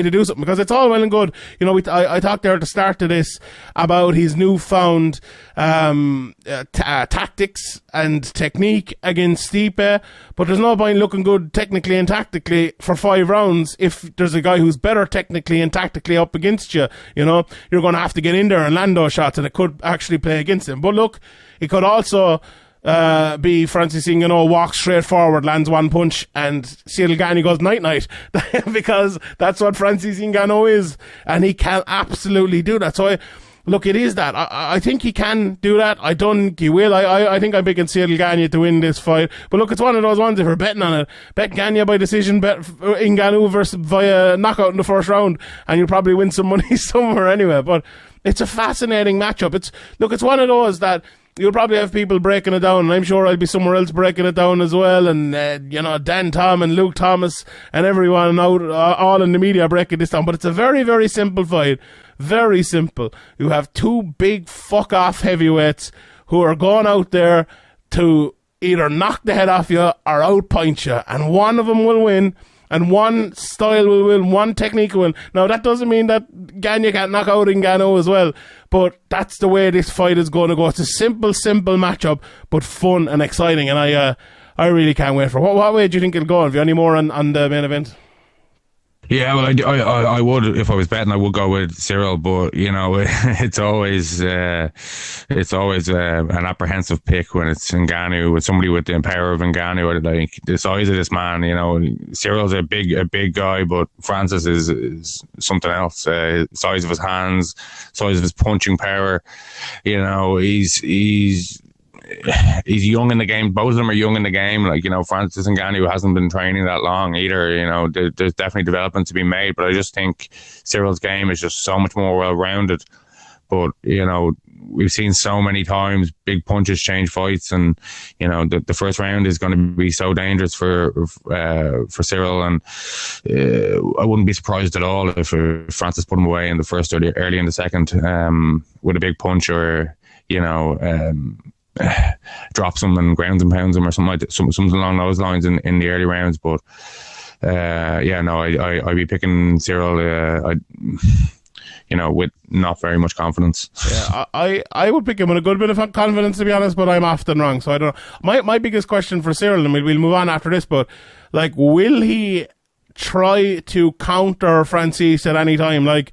do something, because it's all well and good. You know, I talked there at the start of this about his newfound tactics and technique against Stipe, but there's no point looking good technically and tactically for 5 rounds if there's a guy who's better technically and tactically up against you. You know, you're going to have to get in there and land those shots, and it could actually play against him. But look, it could also be Francis Ngannou walks straight forward, lands one punch, and Cyril Gane goes night-night, because that's what Francis Ngannou is, and he can absolutely do that. So look, it is that. I think he can do that. I don't think he will. I think I'm picking Cyril Gane to win this fight. But look, it's one of those ones, if we're betting on it, bet Gane by decision, bet Ngannou versus via knockout in the first round, and you'll probably win some money somewhere anyway. But it's a fascinating matchup. It's one of those that you'll probably have people breaking it down, and I'm sure I'll be somewhere else breaking it down as well, and Dan Tom and Luke Thomas and everyone out, all in the media breaking this down. But it's a very, very simple fight. Very simple. You have 2 big fuck-off heavyweights who are going out there to either knock the head off you or outpunch you, and one of them will win, and one style will win, one technique will win. Now, that doesn't mean that Gane can't knock out Ngannou as well, but that's the way this fight is going to go. It's a simple matchup, but fun and exciting, and I really can't wait for it. What way do you think it'll go? Have you any more on the main event? Yeah, well, I would, if I was betting, I would go with Cyril, but you know, it's always an apprehensive pick when it's Ngannou, with somebody with the power of Ngannou. Like the size of this man, you know, Cyril's a big guy, but Francis is something else. Size of his hands, size of his punching power. You know, he's young in the game. Both of them are young in the game. Like, you know, Francis Ngannou hasn't been training that long either. You know, there's definitely development to be made, but I just think Cyril's game is just so much more well-rounded. But, you know, we've seen so many times big punches change fights, and, you know, the first round is going to be so dangerous for Cyril, and I wouldn't be surprised at all if Francis put him away in the first or early in the second with a big punch, or, you know, drops him and grounds and pounds him, or something like that, something along those lines in the early rounds. But I'd be picking Cyril, you know, with not very much confidence. Yeah, I would pick him with a good bit of confidence, to be honest, but I'm often wrong, so I don't know. My biggest question for Cyril, and we'll move on after this, but like, will he try to counter Francis at any time? Like,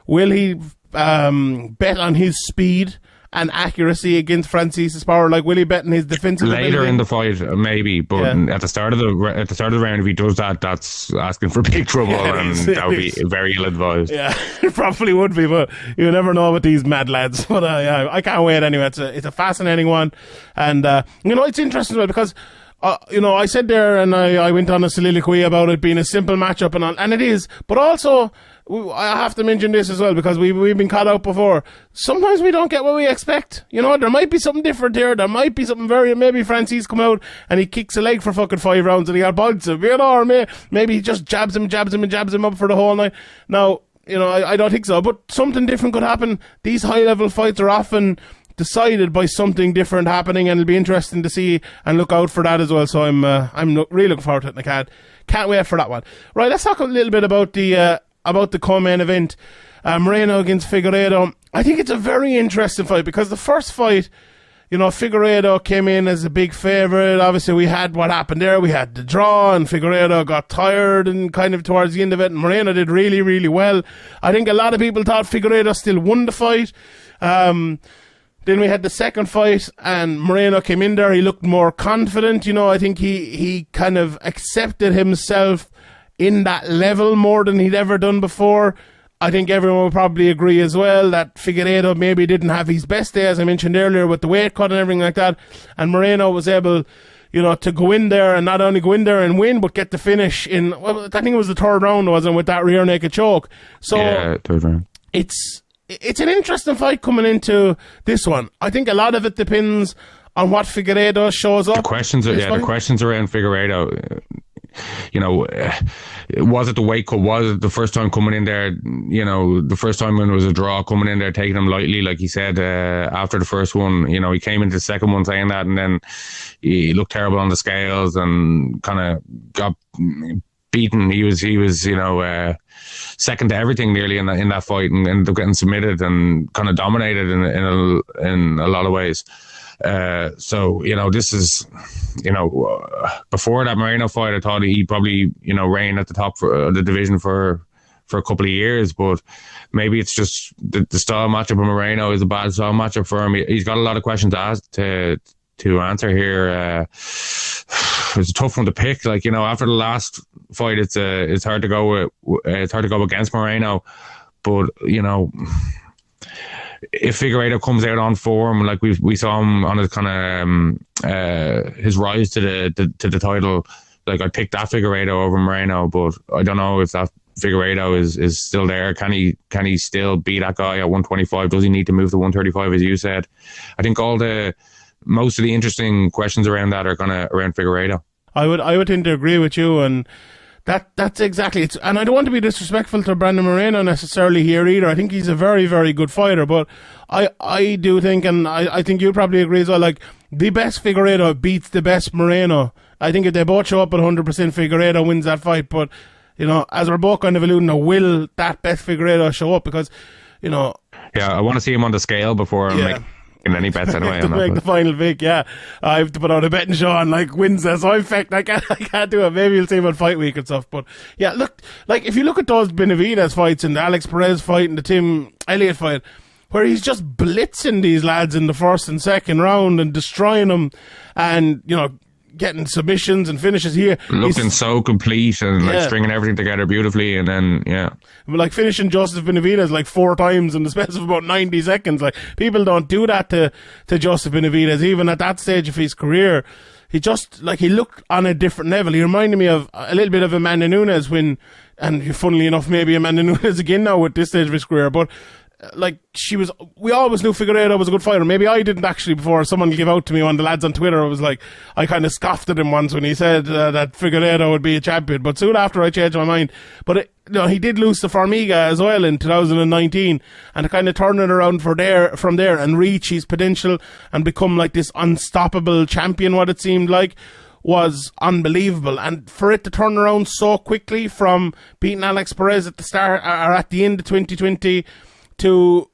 will he bet on his speed and accuracy against Francis's power? Like, will he bet in his defensive later ability? In the fight, maybe, but at the start of the round, if he does that, that's asking for big trouble, and that would be very ill advised. Yeah, it probably would be, but you never know with these mad lads. But yeah, I can't wait anyway. It's a fascinating one, and you know, it's interesting because, you know, I said there, and I went on a soliloquy about it being a simple matchup, and it is, but also I have to mention this as well, because we've been caught out before. Sometimes we don't get what we expect. You know, there might be something different here. There might be something maybe Francis come out and he kicks a leg for fucking 5 rounds and he outbites him, you know, or maybe he just jabs him up for the whole night. Now, you know, I don't think so, but something different could happen. These high level fights are often decided by something different happening, and it'll be interesting to see and look out for that as well. So I'm really looking forward to it, and I can't wait for that one. Right, let's talk a little bit about the co-main event, Moreno against Figueretto. I think it's a very interesting fight, because the first fight, you know, Figueretto came in as a big favourite. Obviously, we had what happened there. We had the draw, and Figueretto got tired and kind of towards the end of it, and Moreno did really, really well. I think a lot of people thought Figueretto still won the fight. Then we had the second fight, and Moreno came in there. He looked more confident. You know, I think he kind of accepted himself in that level more than he'd ever done before. I think everyone will probably agree as well that Figueretto maybe didn't have his best day, as I mentioned earlier, with the weight cut and everything like that. And Moreno was able, you know, to go in there and not only go in there and win, but get the finish in, well, I think it was the third round, wasn't it, with that rear naked choke. So yeah, third round. It's an interesting fight coming into this one. I think a lot of it depends on what Figueretto shows up. The questions around Figueretto. was it the weight cut? Was it the first time coming in there? The first time when it was a draw, coming in there, taking him lightly, like he said after the first one. He came into the second one saying that, and then he looked terrible on the scales and kind of got beaten. He was second to everything nearly in that fight, and ended up getting submitted and kind of dominated in a lot of ways. So this is before that Moreno fight, I thought he'd probably reign at the top for the division for a couple of years, but maybe it's just the style matchup of Moreno is a bad style matchup for him. He's got a lot of questions to answer here. It's a tough one to pick. After the last fight, it's hard to go against Moreno, but if Figueretto comes out on form, like we saw him on his kind of his rise to the title, like I'd pick that Figueretto over Moreno, but I don't know if that Figueretto is still there. Can he still beat that guy at 125? Does he need to move to 135, as you said? I think most of the interesting questions around that are around Figueretto. I would tend to agree with you, and that's exactly it. And I don't want to be disrespectful to Brandon Moreno necessarily here either. I think he's a very, very good fighter, but I do think, and I think you'll probably agree as well, like the best Figueretto beats the best Moreno. I think if they both show up at 100%, Figueretto wins that fight, but as we're both kind of alluding to, will that best Figueretto show up? Because yeah, I want to see him on the scale before I make any bets anyway. To make the final pick, yeah. I have to put out a betting show on wins that. So in fact, I can't do it. Maybe you'll see him on fight week and stuff. But yeah, look, if you look at those Benavidez fights and the Alex Perez fight and the Tim Elliott fight, where he's just blitzing these lads in the first and second round and destroying them, and getting submissions and finishes here. Looking so complete and stringing everything together beautifully, and then finishing Joseph Benavidez 4 times in the space of about 90 seconds. People don't do that to Joseph Benavidez, even at that stage of his career. He just he looked on a different level. He reminded me of a little bit of Amanda Nunes and funnily enough maybe Amanda Nunes again now at this stage of his career, but we always knew Figueretto was a good fighter. Maybe I didn't actually before someone gave out to me, one of the lads on Twitter. I kind of scoffed at him once when he said that Figueretto would be a champion, but soon after I changed my mind. But he did lose to Formiga as well in 2019, and to kind of turn it around from there and reach his potential and become this unstoppable champion, what it seemed like, was unbelievable. And for it to turn around so quickly from beating Alex Perez at the start or at the end of 2020 to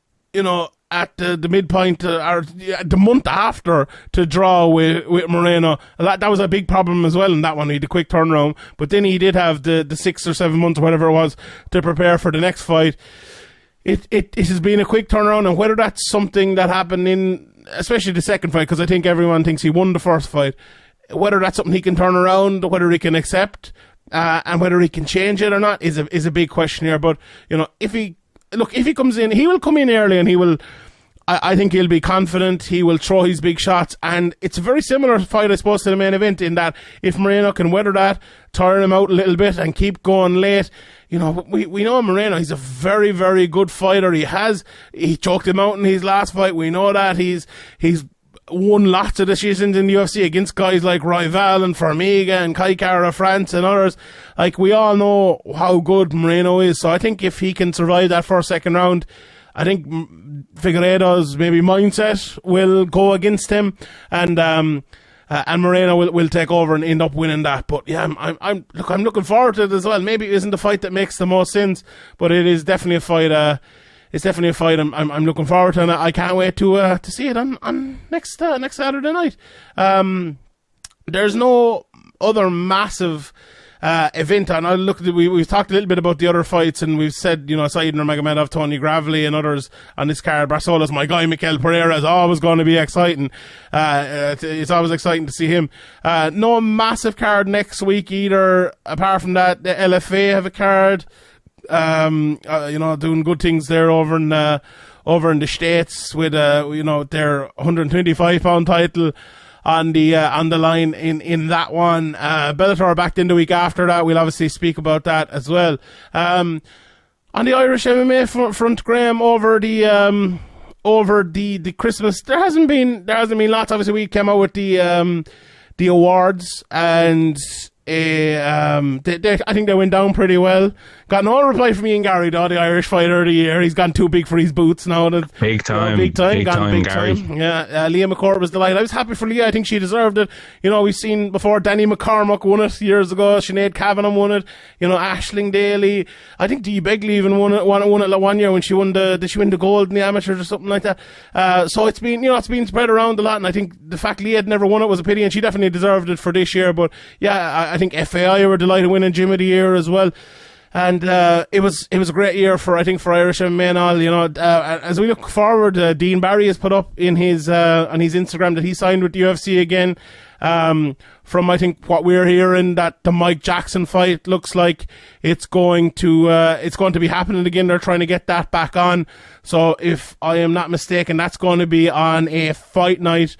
at the midpoint or the month after to draw with Moreno, that was a big problem as well in that one. He had a quick turnaround, but then he did have the 6 or 7 months or whatever it was to prepare for the next fight. It has been a quick turnaround, and whether that's something that happened in especially the second fight, because I think everyone thinks he won the first fight, whether that's something he can turn around, whether he can accept and whether he can change it or not is a big question here. But if he comes in, he will come in early and he will, I think he'll be confident, he will throw his big shots, and it's a very similar fight, I suppose, to the main event, in that if Moreno can weather that, tire him out a little bit and keep going late, we know Moreno, he's a very, very good fighter. He choked him out in his last fight, we know that. He's won lots of decisions in the UFC against guys like Royval and Formiga and Kattar of France and others. We all know how good Moreno is. So I think if he can survive that first, second round, I think Figueretto's maybe mindset will go against him, and Moreno will take over and end up winning that. But yeah, I'm looking forward to it as well. Maybe it isn't the fight that makes the most sense, but it is definitely a fight. It's definitely a fight I'm looking forward to, and I can't wait to see it on next Saturday night. There's no other massive event, and I look at we've talked a little bit about the other fights, and we've said aside Nurmagomedov, Tony Gravely, and others on this card. Barcelona's my guy, Mikel Pereira, is always going to be exciting. It's always exciting to see him. No massive card next week either. Apart from that, the LFA have a card. Doing good things there over in the States with their 125-pound title on the line in that one. Bellator are back in the week after that. We'll obviously speak about that as well. On the Irish MMA front, Graeme, over the Christmas, there hasn't been lots. Obviously, we came out with the awards, and I think they went down pretty well. Got no reply from Ian Gary, though, the Irish fighter of the year. He's gone too big for his boots now. Big time. Big time Gary. Yeah, Leah McCourt was delighted. I was happy for Leah. I think she deserved it. You know, we've seen before Danny McCormack won it years ago. Sinead Kavanagh won it. You know, Aisling Daly. I think Dee Begley even won it one year when she won did she win the gold in the amateurs or something like that? So it's been spread around a lot, and I think the fact Leah had never won it was a pity, and she definitely deserved it for this year. But yeah, I think FAI were delighted winning Gym of the Year as well. And it was a great year for Irish MMA and all. You know, as we look forward, Dean Barry has put up in his on his Instagram that he signed with the UFC again. From I think what we're hearing, that the Mike Jackson fight looks like it's going to be happening again. They're trying to get that back on. So if I am not mistaken, that's going to be on a fight night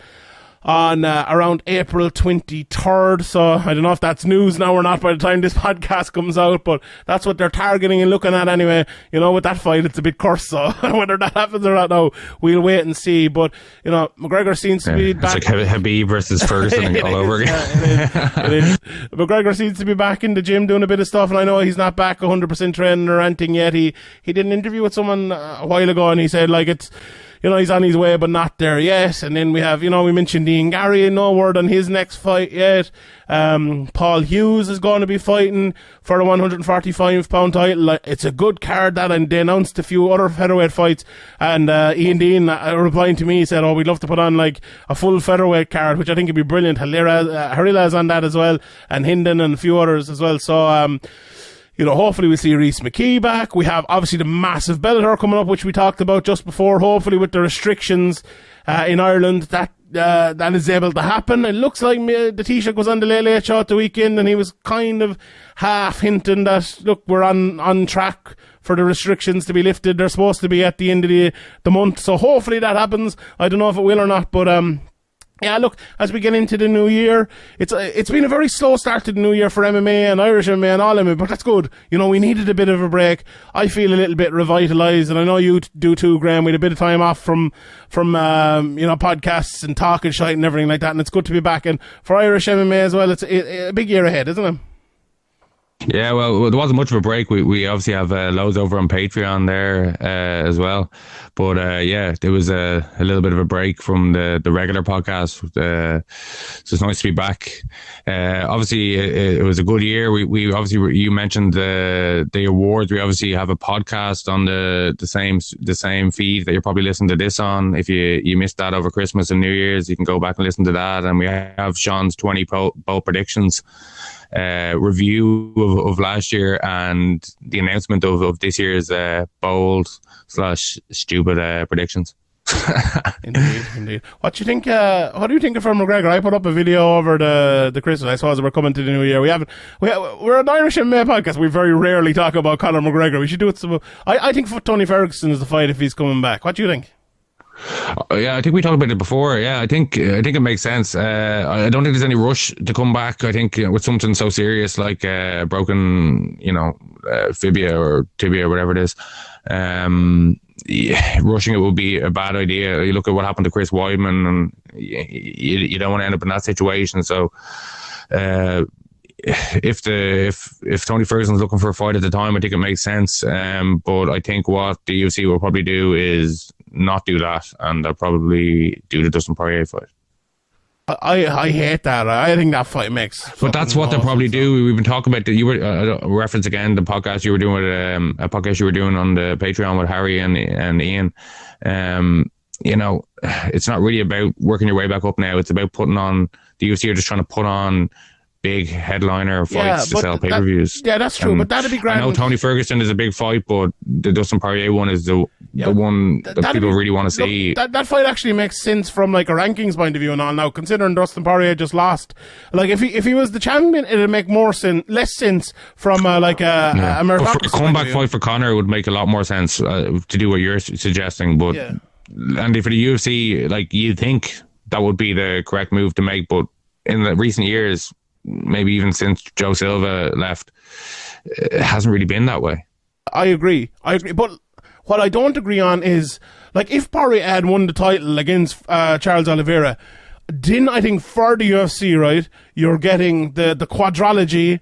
on around April 23rd. So I don't know if that's news now or not by the time this podcast comes out, but that's what they're targeting and looking at anyway. You know, with that fight, it's a bit cursed, so whether that happens or not now, we'll wait and see. But, you know, McGregor seems to be back. It's like Habib versus Ferguson all over again. It is. McGregor seems to be back in the gym doing a bit of stuff, and I know he's not back 100% training or anything yet. He did an interview with someone a while ago, and he said, like, it's, you know, he's on his way, but not there yet. And then we have, you know, we mentioned Ian Gary, no word on his next fight yet. Paul Hughes is going to be fighting for the 145-pound title. It's a good card that, and they announced a few other featherweight fights. And Ian Dean, replying to me, he said, we'd love to put on like a full featherweight card, which I think would be brilliant. Harila is on that as well, and Hinden and a few others as well. So, you know, hopefully we see Rhys McKee back. We have obviously the massive Bellator coming up, which we talked about just before. Hopefully with the restrictions in Ireland, that is able to happen. It looks like the Taoiseach was on the Late Show at the weekend, and he was kind of half hinting that, look, we're on track for the restrictions to be lifted. They're supposed to be at the end of the month. So hopefully that happens. I don't know if it will or not, but yeah, look, as we get into the new year, it's been a very slow start to the new year for MMA and Irish MMA and all MMA, but that's good. You know, we needed a bit of a break. I feel a little bit revitalised, and I know you do too, Graeme. We had a bit of time off from you know, podcasts and talking shite and everything like that, and it's good to be back. And for Irish MMA as well, it's a big year ahead, isn't it? Yeah, well, there wasn't much of a break. We obviously have loads over on Patreon there as well. But yeah, there was a little bit of a break from the regular podcast. So it's nice to be back. Obviously, it was a good year. We obviously, you mentioned the awards. We obviously have a podcast on the same feed that you're probably listening to this on. If you missed that over Christmas and New Year's, you can go back and listen to that. And we have Sean's 20 bowl predictions. Review of last year and the announcement of this year's bold/stupid predictions. Indeed. What do you think? What do you think of McGregor? I put up a video over the Christmas. I suppose we're coming to the new year. We're an Irish MMA podcast. We very rarely talk about Conor McGregor. We should do it. I think Tony Ferguson is the fight if he's coming back. What do you think? Yeah, I think we talked about it before. Yeah, I think it makes sense. I don't think there's any rush to come back. I think with something so serious like broken, you know, fibia or tibia or whatever it is, rushing it would be a bad idea. You look at what happened to Chris Weidman, and you don't want to end up in that situation. So, if Tony Ferguson's looking for a fight at the time, I think it makes sense. But I think what the UFC will probably do is not do that, and they'll probably do the Dustin Poirier fight. I hate that. I think that fight makes. But that's what they'll probably do. We've been talking about you were reference again the podcast you were doing with a podcast you were doing on the Patreon with Harry and Ian. You know, it's not really about working your way back up now. It's about putting on the UFC are just trying to put on big headliner fights to sell pay-per-views. Yeah, that's true, but that'd be grand. I know Tony Ferguson is a big fight, but the Dustin Poirier one is the one that people really want to see. That fight actually makes sense from like a rankings point of view and all now, considering Dustin Poirier just lost. Like if he was the champion, it'd make less sense from a meritocracy. A comeback fight for Conor would make a lot more sense to do what you're suggesting, but and for the UFC, like you'd think that would be the correct move to make, but in the recent years, maybe even since Joe Silva left, it hasn't really been that way. I agree. But what I don't agree on is, like, if Poirier had won the title against Charles Oliveira, Then I think for the UFC, right, you're getting the quadrilogy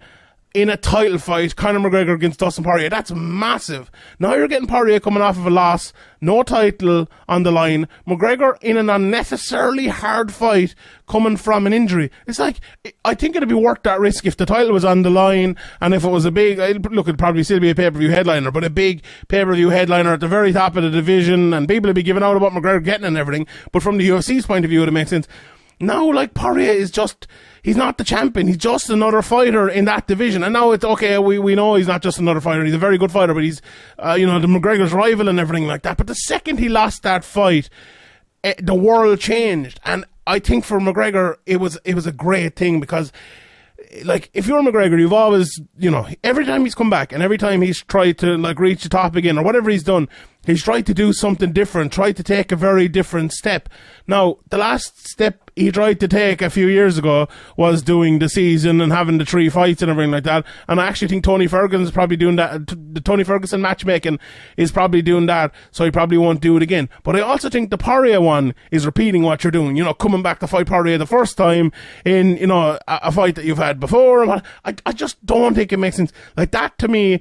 in a title fight, Conor McGregor against Dustin Poirier. That's massive. Now you're getting Poirier coming off of a loss, no title on the line. McGregor in an unnecessarily hard fight coming from an injury. It's like, I think it'd be worth that risk if the title was on the line and if it was a big, look, it'd probably still be a pay-per-view headliner, but a big pay-per-view headliner at the very top of the division, and people would be giving out about McGregor getting and everything. But from the UFC's point of view, it would make sense. Now, like, Poirier is just, he's not the champion. He's just another fighter in that division. And now it's okay, we know he's not just another fighter. He's a very good fighter, but he's, the McGregor's rival and everything like that. But the second he lost that fight, the world changed. And I think for McGregor, it was a great thing because, like, if you're McGregor, you've always, every time he's come back and every time he's tried to, like, reach the top again or whatever he's done, he's tried to do something different, tried to take a very different step. Now, the last step he tried to take a few years ago was doing the season and having the 3 fights and everything like that. And I actually think Tony Ferguson's probably doing that. The Tony Ferguson matchmaking is probably doing that, so he probably won't do it again. But I also think the Poirier one is repeating what you're doing. Coming back to fight Poirier the first time in, a fight that you've had before. I just don't think it makes sense. Like, that to me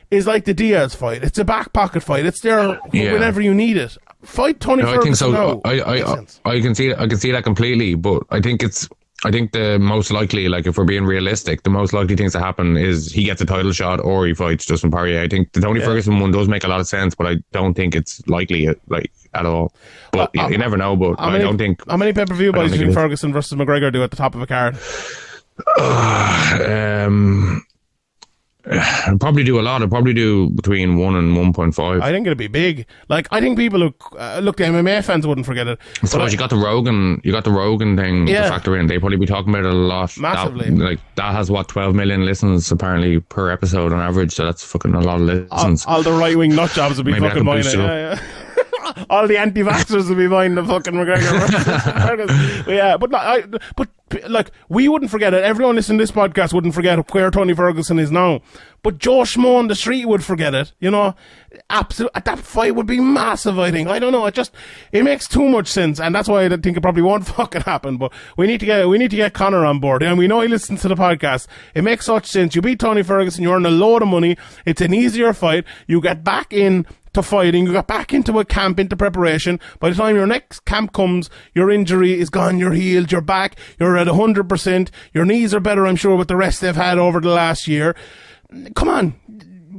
is like the Diaz fight. It's a back pocket fight. It's there whenever you need it. Fight Tony Ferguson. I think so. Now. I can see that completely, but I think the most likely, like, if we're being realistic, the most likely things to happen is he gets a title shot or he fights Justin Poirier. I think the Tony Ferguson one does make a lot of sense, but I don't think it's likely, like, at all. But you never know. But I don't think. How many pay-per-view boys do you think Ferguson versus McGregor do at the top of a card? I'd probably do a lot. I'd probably do between 1 and 1.5. I think it'd be big. Like, I think people who look, the MMA fans wouldn't forget it. So you got the Rogan thing to factor in. They probably be talking about it a lot. Massively. That has 12 million listens apparently per episode on average. So that's fucking a lot of listens. All the right wing nut jobs would be fucking buying it. Yeah. All the anti-vaxxers will be buying the fucking McGregor. But we wouldn't forget it. Everyone listening to this podcast wouldn't forget where Tony Ferguson is now. But Joe Schmo on the street would forget it. Absolutely. That fight would be massive, I think. I don't know. It makes too much sense. And that's why I think it probably won't fucking happen. But we need to get Conor on board. And we know he listens to the podcast. It makes such sense. You beat Tony Ferguson. You earn a load of money. It's an easier fight. You get back in to fighting, you got back into a camp, into preparation. By the time your next camp comes, your injury is gone, you're healed, you're back, you're at 100%, your knees are better, I'm sure, with the rest they've had over the last year. Come on,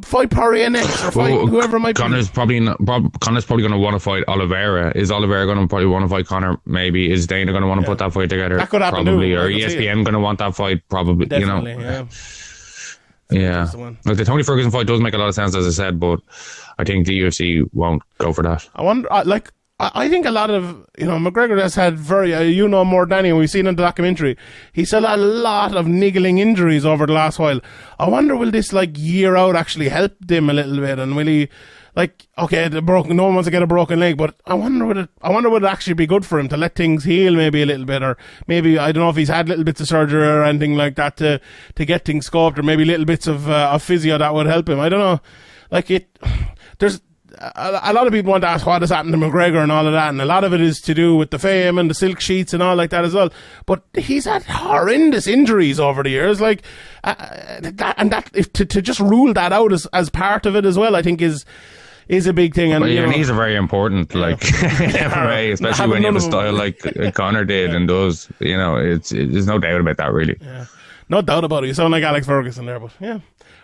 fight Poirier next, or fight whoever it might Conor's be. probably going to want to fight Oliveira. Is Oliveira going to probably want to fight Conor? Maybe. Is Dana going to want to put that fight together? That could happen probably. Too. Or ESPN going to want that fight? Probably. Definitely, Yeah. Like, the Tony Ferguson fight does make a lot of sense, as I said, but I think the UFC won't go for that. I wonder, I think a lot of, McGregor has had very, more than anyone, we've seen in the documentary, he's had a lot of niggling injuries over the last while. I wonder, will this, year out actually help them a little bit, and will he, no one wants to get a broken leg, but I wonder would it actually be good for him to let things heal maybe a little bit, or maybe, I don't know if he's had little bits of surgery or anything like that to get things scoped, or maybe little bits of physio that would help him. I don't know. There's a lot of people want to ask what has happened to McGregor and all of that, and a lot of it is to do with the fame and the silk sheets and all like that as well. But he's had horrendous injuries over the years, to just rule that out as part of it as well, I think is a big thing. And your knees are very important, MMA, especially when you have a style like Conor did and does. There's no doubt about that, really. Yeah, no doubt about it. You sound like Alex Ferguson there, but yeah.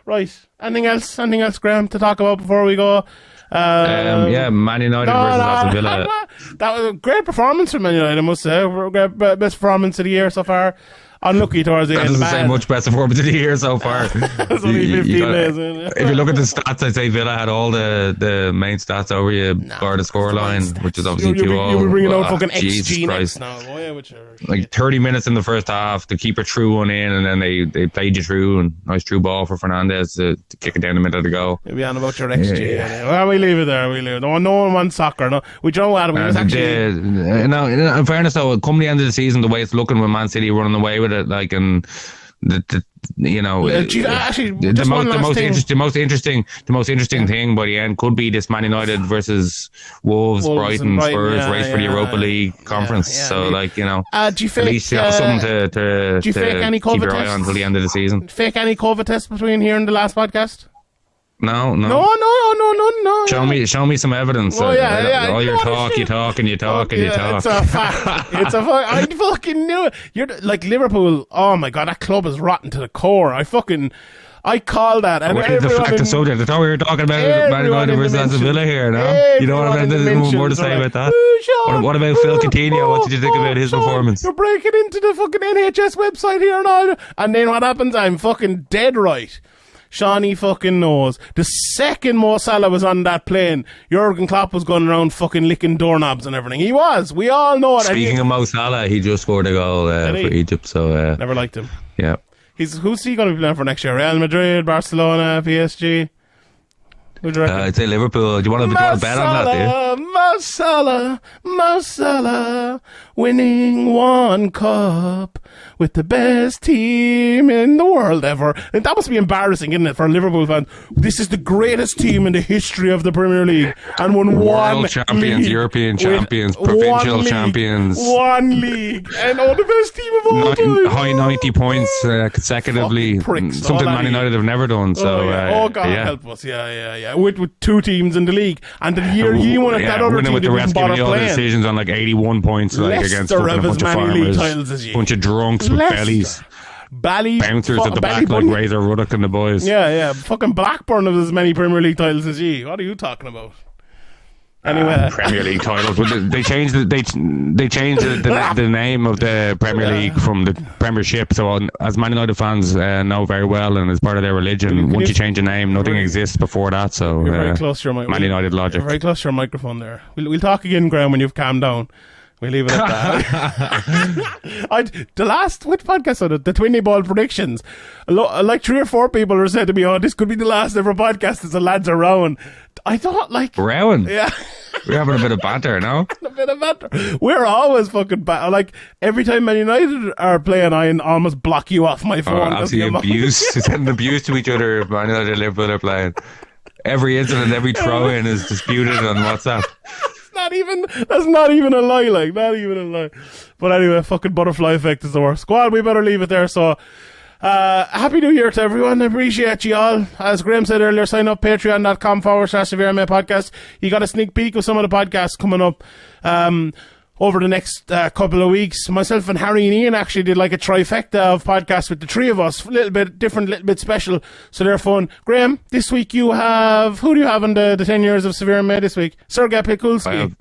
Right. Anything else, Graeme, to talk about before we go? Man United versus Aston Villa. That was a great performance from Man United, I must say. Best performance of the year so far. Unlucky towards the end. That doesn't say much best performance of the year so far. It's only 15 days in. If you look at the stats, I'd say Villa had all the main stats over you, bar the scoreline, which is obviously too old. You were bringing out fucking XG next now, boy, which are 30 minutes in the first half, the keeper threw one in, and then they played you through, and nice through ball for Fernandez to kick it down the middle to go. You'll be on about your XG. Yeah. Well, we leave it there. No one wants soccer. No, we don't want it. Actually. In fairness, though, come the end of the season, the way it's looking with Man City running away with it, and you know, actually, the most interesting thing by the end could be this Man United versus Wolves, Brighton, Spurs race for the Europa League conference. So, like, you know, do you fake, at least you have something to keep your eye on until the end of the season. Fake any COVID tests between here and the last podcast? No. Show me some evidence. All your talk, you talk. It's a fact. I fucking knew it. You're like Liverpool. Oh my god, that club is rotten to the core. I call that. And the subject. I thought we were talking about Man United versus Aston Villa here. No, you don't have anything more to say about that. What about Phil Coutinho? What did you think about his performance? You're breaking into the fucking NHS website here and all. And then what happens? I'm fucking dead right. Shawnee fucking knows. The second Mo Salah was on that plane, Jurgen Klopp was going around fucking licking doorknobs and everything. He was. We all know it. Speaking of Mo Salah, he just scored a goal for Egypt. So never liked him. Yeah. Who's he going to be playing for next year? Real Madrid, Barcelona, PSG? Who do you reckon? I'd say Liverpool. Do you want to bet on that, dude? Mo Salah, winning one cup with the best team in the world ever. And that must be embarrassing, isn't it, for a Liverpool fan? This is the greatest team in the history of the Premier League and won World champions, league, European champions, provincial champions. One league. And the best team of all time. High 90 points consecutively. Something Man United have never done. So, God help us. Yeah. With two teams in the league. And the year he won it, that other team didn't bother playing. All the decisions on like 81 points against a bunch of farmers, bunch of drunks with bellies. Bouncers at the back like Razor Ruddock and the boys. Yeah. Fucking Blackburn have as many Premier League titles as ye. What are you talking about? Anyway, Premier League titles. They changed the name of the Premier League from the Premiership. So, as Man United fans know very well, and as part of their religion, once you change the name, nothing exists before that. So, you're very close to your Man United logic. You're very close to your microphone there. We'll talk again, Graeme, when you've calmed down. We'll leave it at that. The last, which podcast on it? The 20 ball predictions. Like 3 or 4 people were saying to me, this could be the last ever podcast as the lads are round. I thought, like... Round? Yeah. We're having a bit of banter, no? A bit of banter. We're always fucking like, every time Man United are playing, I almost block you off my phone. Absolutely abuse. Sending abuse to each other if Man United and Liverpool are playing. Every incident, every throw-in is disputed on WhatsApp. That's not even a lie, like, not even a lie. But anyway, fucking butterfly effect is the worst. Squad, we better leave it there. So, Happy New Year to everyone. I appreciate you all. As Graeme said earlier, sign up patreon.com/Severe MMA podcast. You got a sneak peek of some of the podcasts coming up, over the next couple of weeks. Myself and Harry and Ian actually did like a trifecta of podcasts with the 3 of us. A little bit different, a little bit special. So they're fun. Graeme, this week who do you have in the 10 years of Severe MMA this week? Sergei Pikulski.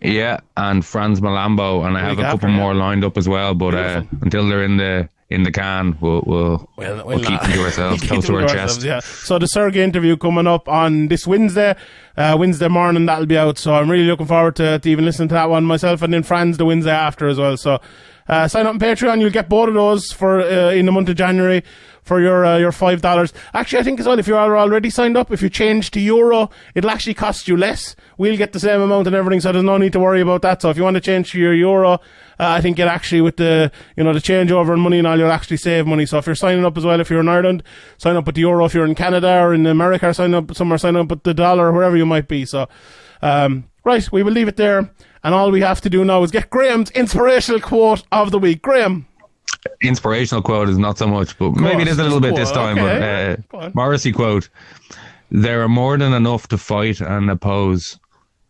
Yeah, and Franz Malambo, and I have a couple more lined up as well, but until they're in the can, we'll keep them to ourselves, close to our chest. Yeah. So the Sergey interview coming up on this Wednesday morning, that'll be out. So I'm really looking forward to even listening to that one myself, and then Franz the Wednesday after as well. So sign up on Patreon. You'll get both of those for in the month of January for your $5. Actually, I think as well, if you're already signed up, if you change to euro, it'll actually cost you less. We'll get the same amount and everything, so there's no need to worry about that. So if you want to change to your euro, I think it actually, with the the changeover and money and all, you'll actually save money. So if you're signing up as well, if you're in Ireland, sign up with the euro. If you're in Canada or in America, sign up with the dollar or wherever you might be. So, right, we will leave it there. And all we have to do now is get Graeme's inspirational quote of the week. Graeme. Inspirational quote is not so much, but maybe it is a little bit this time. Okay. But Morrissey quote: "There are more than enough to fight and oppose.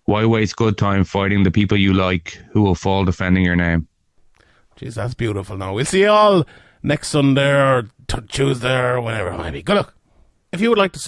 Why waste good time fighting the people you like who will fall defending your name?" Jeez, that's beautiful. Now we'll see you all next Sunday or Tuesday or whatever it might be. Good luck. If you would like to